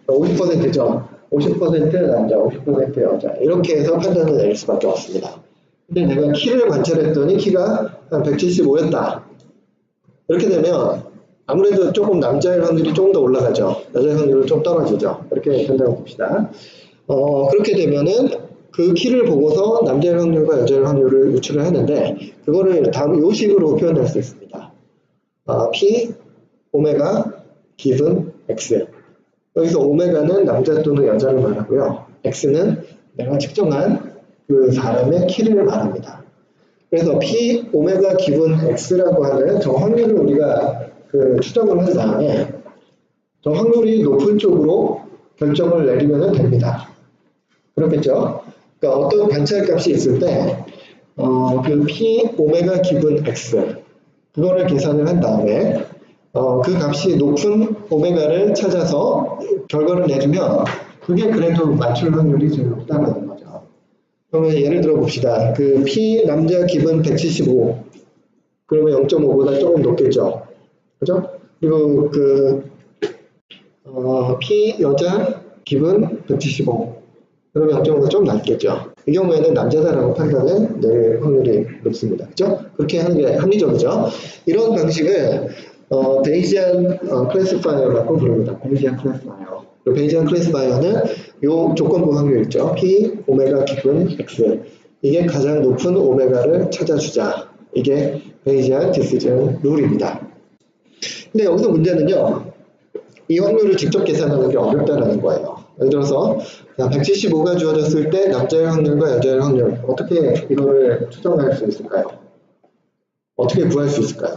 50%죠. 50% 남자, 50% 여자. 이렇게 해서 판단을 내릴 수밖에 없습니다. 근데 내가 키를 관찰했더니 키가 한 175였다. 이렇게 되면 아무래도 조금 남자의 확률이 조금 더 올라가죠. 여자의 확률은 좀 떨어지죠. 이렇게 된다고 봅시다. 그렇게 되면은 그 키를 보고서 남자의 확률과 여자의 확률을 유출을 하는데 그거를 다음 요 식으로 표현할 수 있습니다. P, 오메가, 기분, X. 여기서 오메가는 남자 또는 여자를 말하고요. X는 내가 측정한 그 사람의 키를 말합니다. 그래서 P, 오메가, 기분, X라고 하는 저 확률을 우리가 추정을 한 다음에 저 확률이 높은 쪽으로 결정을 내리면 됩니다. 그렇겠죠? 그러니까 어떤 관찰값이 있을 때 그 P, 오메가, 기분, X 그거를 계산을 한 다음에 그 값이 높은 오메가를 찾아서 결과를 내주면 그게 그래도 맞출 확률이 제일 높다는 거죠. 그러면 예를 들어 봅시다. 그 P 남자 기분 175 그러면 0.5보다 조금 높겠죠. 그죠? 그리고 P 여자 기분 175 그러면 0.5보다 좀 낮겠죠. 이 경우에는 남자다라고 판단을 낼 확률이 높습니다. 그죠? 그렇게 하는 게 합리적이죠. 이런 방식을 베이지안 클래시파이어라고 부릅니다. 베이지안 클래시파이어. 베이지안 클래시파이어는 요 조건부 확률 있죠. P, 오메가, 기분, X. 이게 가장 높은 오메가를 찾아주자. 이게 베이지안 디시전 룰입니다. 근데 여기서 문제는요. 이 확률을 직접 계산하는 게 어렵다는 거예요. 예를 들어서 175가 주어졌을 때 남자의 확률과 여자의 확률 어떻게 이거를 추정할 수 있을까요? 어떻게 구할 수 있을까요?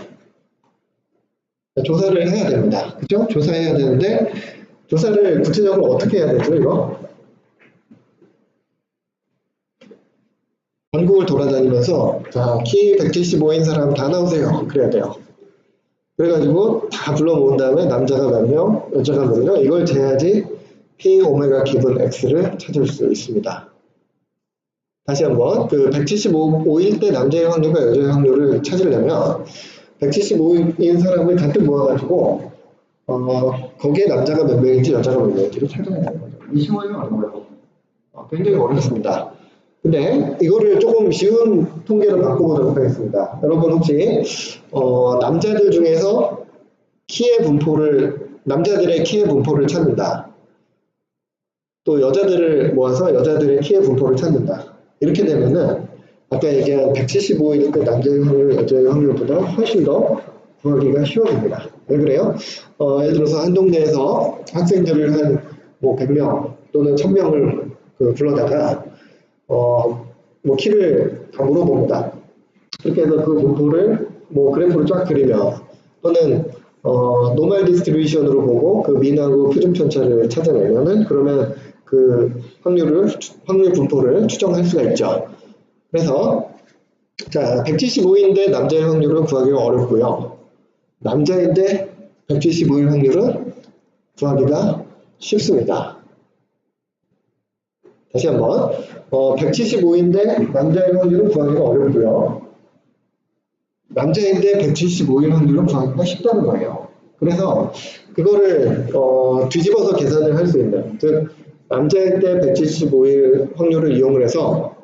조사를 해야 됩니다. 그죠? 조사해야 되는데 조사를 구체적으로 어떻게 해야 되죠? 이거? 전국을 돌아다니면서 자, 키 175인 사람 다 나오세요. 그래야 돼요. 그래가지고 다 불러 모은 다음에 남자가 몇 명, 여자가 몇 명 이걸 재야지 P, 오메가, 기분, X를 찾을 수 있습니다. 다시 한번 그 175일 때 남자의 확률과 여자의 확률을 찾으려면 175인 사람을 잔뜩 모아가지고 거기에 남자가 몇 명인지 여자가 몇 명인지를 찾아야 되는 거죠. 이 쉬워요? 어려워요? 굉장히 어렵습니다. 근데 이거를 조금 쉬운 통계로 바꿔보도록 하겠습니다. 여러분 혹시 남자들 중에서 남자들의 키의 분포를 찾는다. 또 여자들을 모아서 여자들의 키의 분포를 찾는다. 이렇게 되면은 아까 얘기한 175일 때 남자의 확률, 여자의 확률보다 훨씬 더 구하기가 쉬워집니다. 왜 그래요? 예를 들어서 한 동네에서 학생들을 한 뭐 100명 또는 1000명을 불러다가 뭐 키를 다 물어봅니다. 그렇게 해서 그 분포를 뭐 그래프로 쫙 그리면 또는 노멀 디스트리뷰션으로 보고 그 민하고 표준 편차를 찾아내면은 그러면 그 확률 분포를 추정할 수가 있죠. 그래서 자 175인데 남자의 확률은 구하기가 어렵고요. 남자인데 175일 확률은 구하기가 쉽습니다. 다시 한번 175인데 남자의 확률은 구하기가 어렵고요. 남자인데 175일 확률은 구하기가 쉽다는 거예요. 그래서 그거를 뒤집어서 계산을 할 수 있는, 즉 남자일 때 175일 확률을 이용을 해서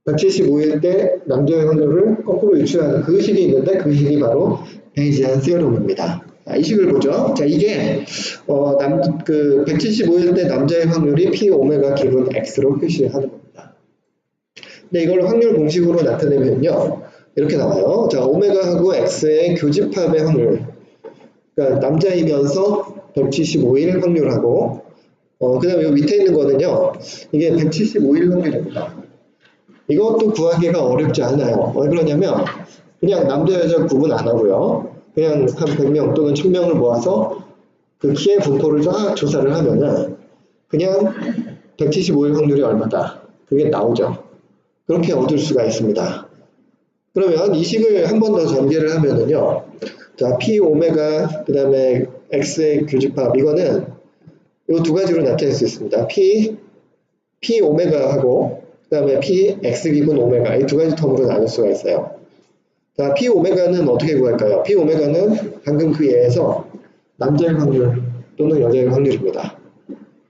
175일 때 남자의 확률을 거꾸로 유추하는 그 식이 있는데 그 식이 바로 베이지안 세어럼입니다. 이 식을 보죠. 자, 이게 175일 때 남자의 확률이 P 오메가 기분 X로 표시하는 겁니다. 근데 이걸 확률 공식으로 나타내면요. 이렇게 나와요. 자, 오메가하고 X의 교집합의 확률. 그러니까 남자이면서 175일 확률하고, 그 다음에 여기 밑에 있는 거는요. 이게 175일 확률입니다. 이것도 구하기가 어렵지 않아요. 왜 그러냐면, 그냥 남자, 여자 구분 안 하고요. 그냥 한 100명 또는 1000명을 모아서 그 키의 분포를 쫙 조사를 하면은, 그냥 175일 확률이 얼마다. 그게 나오죠. 그렇게 얻을 수가 있습니다. 그러면 이 식을 한 번 더 전개를 하면은요. 자, P 오메가, 그 다음에 X의 교집합, 이거는 이 두 가지로 나타낼 수 있습니다. P 오메가하고, 그 다음에 P X 기분 오메가, 이 두 가지 텀으로 나눌 수가 있어요. 자, P 오메가는 어떻게 구할까요? P 오메가는 방금 그 예에서 남자의 확률 또는 여자의 확률입니다.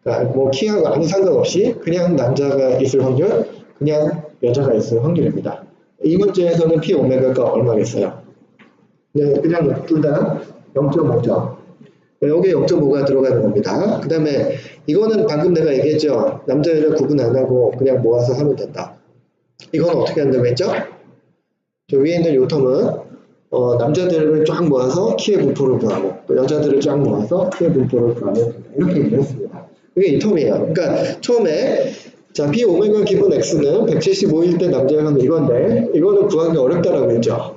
그러니까 뭐 키하고 아무 상관없이 그냥 남자가 있을 확률, 그냥 여자가 있을 확률입니다. 이 문제에서는 P 오메가가 얼마겠어요? 네, 그냥 둘 다 0.5죠. 여기에 0.5가 들어가는 겁니다. 그 다음에 이거는 방금 내가 얘기했죠. 남자 여자 구분 안 하고 그냥 모아서 하면 된다. 이건 어떻게 한다고 했죠? 저 위에 있는 이 텀은 남자들을 쫙 모아서 키의 분포를 구하고 또 여자들을 쫙 모아서 키의 분포를 구하면 된다. 이렇게 얘기를 했습니다. 이게 이 텀이에요. 그러니까 처음에 자, B 오메가 기분 X는 175일 때 남자의 확률 이건데 이거는 구하기 어렵다라고 했죠.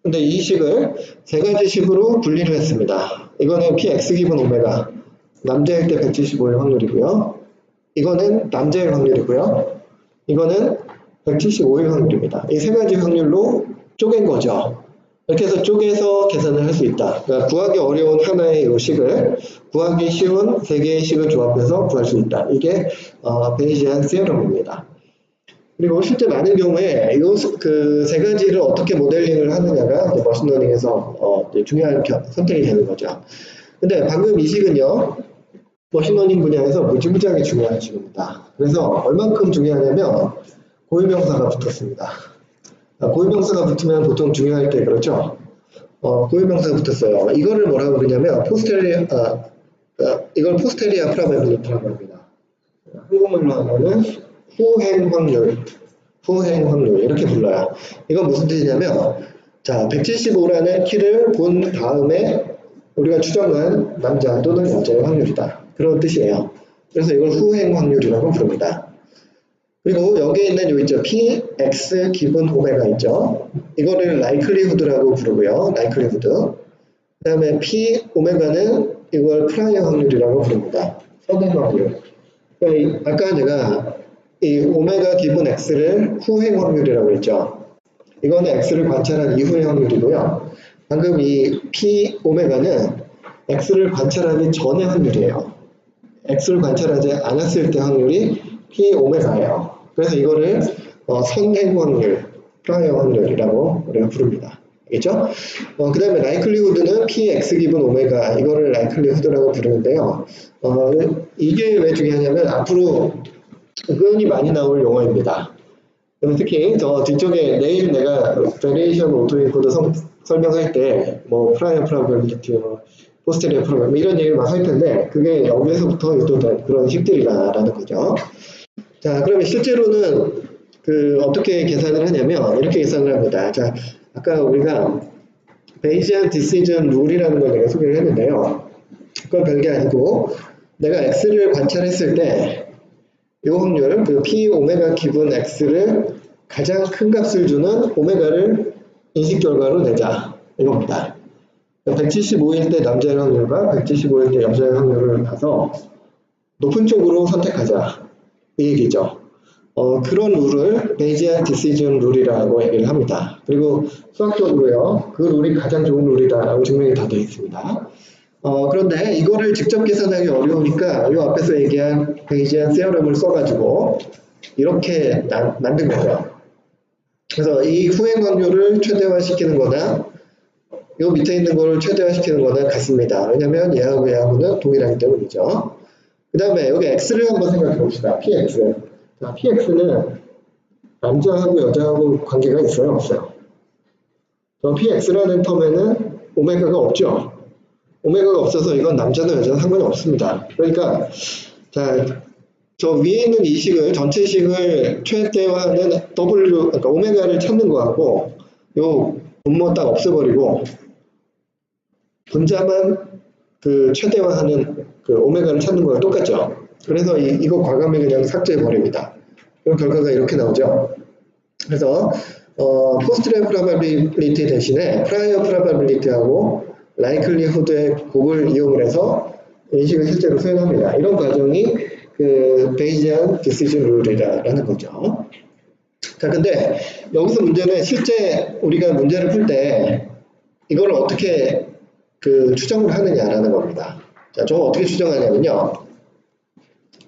근데 이 식을 세 가지 식으로 분리를 했습니다. 이거는 PX 기분 오메가 남자일 때 175일 확률이고요. 이거는 남자의 확률이고요. 이거는 175일 확률입니다. 이 세 가지 확률로 쪼갠 거죠. 이렇게 해서 쪼개서 계산을 할 수 있다. 그러니까 구하기 어려운 하나의 이 식을 구하기 쉬운 세 개의 식을 조합해서 구할 수 있다. 이게 베이지안 세어럼입니다. 그리고 실제 많은 경우에 이 그 세 가지를 어떻게 모델링을 하느냐가 머신러닝에서 중요한 선택이 되는 거죠. 근데 방금 이 식은요, 머신러닝 분야에서 무지무지하게 중요한 식입니다. 그래서 얼만큼 중요하냐면 고유명사가 붙었습니다. 고유명사가 붙으면 보통 중요할 때 그렇죠. 고유명사가 붙었어요. 이거를 뭐라고 그러냐면 이걸 포스테리아 프라바빌리티라고 합니다. 한국말로 하면은 후행 확률 이렇게 불러요. 이건 무슨 뜻이냐면 자 175라는 키를 본 다음에 우리가 추정한 남자 또는 여자의 확률이다. 그런 뜻이에요. 그래서 이걸 후행 확률이라고 부릅니다. 그리고 여기에 있는 요 있죠. PX 기분 오메가 있죠. 이거를 likelihood라고 부르고요. likelihood. 그 다음에 P 오메가는 이걸 프라이어 확률이라고 부릅니다. 선행 확률. 그러니까 아까 제가 이 오메가 기분 X를 후행 확률이라고 했죠. 이거는 X를 관찰한 이후의 확률이고요. 방금 이 P 오메가는 X를 관찰하기 전의 확률이에요. X를 관찰하지 않았을 때 확률이 P 오메가예요. 그래서 이거를 선행 확률, 프라이어 확률이라고 우리가 부릅니다. 알겠죠? 그 다음에 likelihood는 PX 기분 오메가, 이거를 likelihood라고 부르는데요. 이게 왜 중요하냐면 앞으로 은근히 많이 나올 용어입니다. 특히 저 뒤쪽에 내일 내가 variation autoencoder 설명할 때 뭐 prior probability, posterior probability 이런 얘기를 막 할 텐데 그게 여기에서부터 유도된 그런 식들이라는 거죠. 자, 그러면 실제로는 어떻게 계산을 하냐면 이렇게 계산을 합니다. 자, 아까 우리가 베이지안 디시전 룰이라는 걸 내가 소개를 했는데요. 그건 별게 아니고 내가 x를 관찰했을 때 이 확률, p 오메가 기분 x를 가장 큰 값을 주는 오메가를 인식 결과로 내자 이겁니다. 175일 때 남자의 확률과 175일 때 여자의 확률을 봐서 높은 쪽으로 선택하자 이 얘기죠. 그런 룰을 베이지안 디시전 룰이라고 얘기를 합니다. 그리고 수학적으로요, 그 룰이 가장 좋은 룰이다라고 증명이 다 되어 있습니다. 그런데 이거를 직접 계산하기 어려우니까 이 앞에서 얘기한 베이지안 세어럼을 써가지고 이렇게 만든 거죠. 그래서 이 후행 확률을 최대화시키는 거나 요 밑에 있는 거를 최대화시키는 거나 같습니다. 왜냐면 얘하고 얘하고는 동일하기 때문이죠. 그 다음에 여기 x를 한번 생각해 봅시다. px. 자, px는 남자하고 여자하고 관계가 있어요? 없어요? 저 px라는 텀에는 오메가가 없죠? 오메가가 없어서 이건 남자나 여자나 상관이 없습니다. 그러니까 자, 저 위에 있는 이 식을 전체 식을 최대화하는 W, 그러니까 오메가를 찾는 거하고 요 분모 딱 없애버리고 분자만 최대화하는 오메가를 찾는 거랑 똑같죠. 그래서 이거 과감히 그냥 삭제해 버립니다. 그럼 결과가 이렇게 나오죠. 그래서 포스트리어 프로바빌리티 대신에 프라이어 프로바빌리티하고 라이클리후드의 곱을 이용을 해서 인식을 실제로 수행합니다. 이런 과정이 베이지안 디시전 룰이라는 거죠. 자, 근데 여기서 문제는 실제 우리가 문제를 풀 때 이걸 어떻게 추정을 하느냐라는 겁니다. 자, 저거 어떻게 추정하냐면요.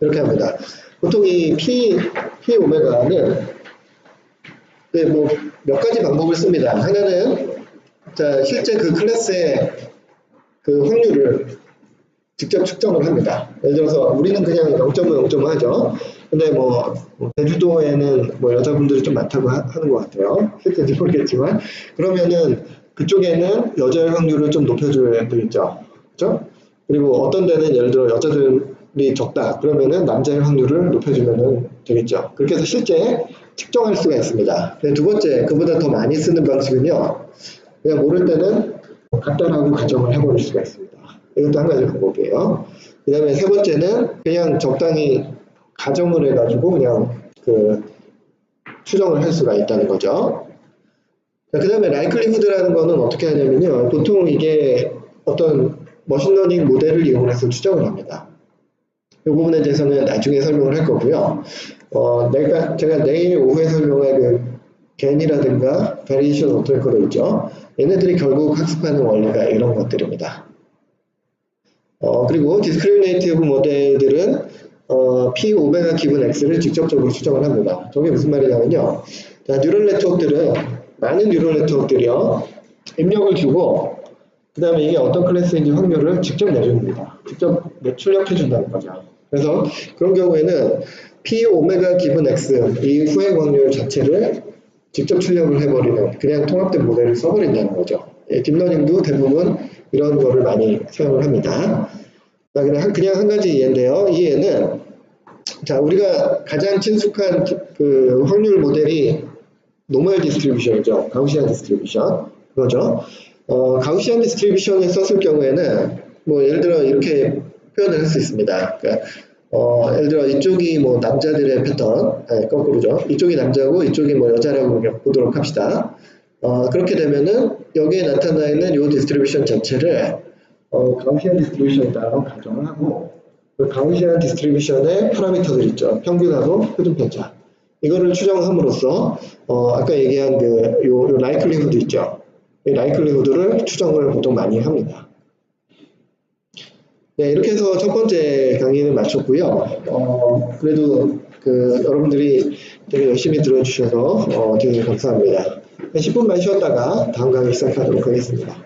이렇게 합니다. 보통 이 P 오메가는 뭐 몇 가지 방법을 씁니다. 하나는 자, 실제 클래스의 확률을 직접 측정을 합니다. 예를 들어서 우리는 그냥 0.5, 0.5 하죠. 근데 제주도에는 여자분들이 좀 많다고 하는 것 같아요. 실제인지 모르겠지만. 그러면은 그쪽에는 여자의 확률을 좀 높여줘야 되겠죠. 그죠? 그리고 어떤 데는 예를 들어 여자들이 적다. 그러면은 남자의 확률을 높여주면 되겠죠. 그렇게 해서 실제 측정할 수가 있습니다. 두 번째, 그보다 더 많이 쓰는 방식은요. 그냥 모를 때는 같다라고 가정을 해버릴 수가 있습니다. 이것도 한 가지 방법이에요. 그 다음에 세 번째는 그냥 적당히 가정을 해가지고 그냥 추정을 할 수가 있다는 거죠. 그 다음에 라이클리후드라는 거는 어떻게 하냐면요. 보통 이게 어떤 머신러닝 모델을 이용해서 추정을 합니다. 이 부분에 대해서는 나중에 설명을 할 거고요. 제가 내일 오후에 설명할 겐이라든가 베리에이션 오토레코도 있죠. 얘네들이 결국 학습하는 원리가 이런 것들입니다. 그리고 디스크리미네이티브 모델들은 P 오메가 기분 X를 직접적으로 추정을 합니다. 저게 무슨 말이냐면요. 자, 뉴럴 네트워크들은 많은 뉴럴 네트워크들이요. 입력을 주고 그 다음에 이게 어떤 클래스인지 확률을 직접 내줍니다. 직접 출력해 준다는 거죠. 그래서 그런 경우에는 P 오메가 기분 X 이 후행 확률 자체를 직접 출력을 해버리는 그냥 통합된 모델을 써버린다는 거죠. 딥러닝도 대부분 이런 거를 많이 사용을 합니다. 그냥 한 가지 이해인데요. 이 예는 자, 우리가 가장 친숙한 확률 모델이 노멀 디스트리뷰션이죠. 가우시안 디스트리뷰션 그거죠. 가우시안 디스트리뷰션을 썼을 경우에는 예를 들어 이렇게 표현을 할 수 있습니다. 그러니까 예를 들어 이쪽이 남자들의 패턴, 거꾸로죠. 이쪽이 남자고 이쪽이 여자라고 보도록 합시다. 그렇게 되면은 여기에 나타나 있는 이 디스트리뷰션 자체를 가우시안 디스트리뷰션이라고 가정을 하고 그 가우시안 디스트리뷰션의 파라미터들 있죠. 평균하고 표준 편차. 이거를 추정함으로써 아까 얘기한 요 라이클리후드 있죠. 이 라이클리후드를 추정을 보통 많이 합니다. 네, 이렇게 해서 첫 번째 강의는 마쳤고요. 그래도 여러분들이 되게 열심히 들어주셔서 되게 감사합니다. 10분만 쉬었다가 다음 강의 시작하도록 하겠습니다.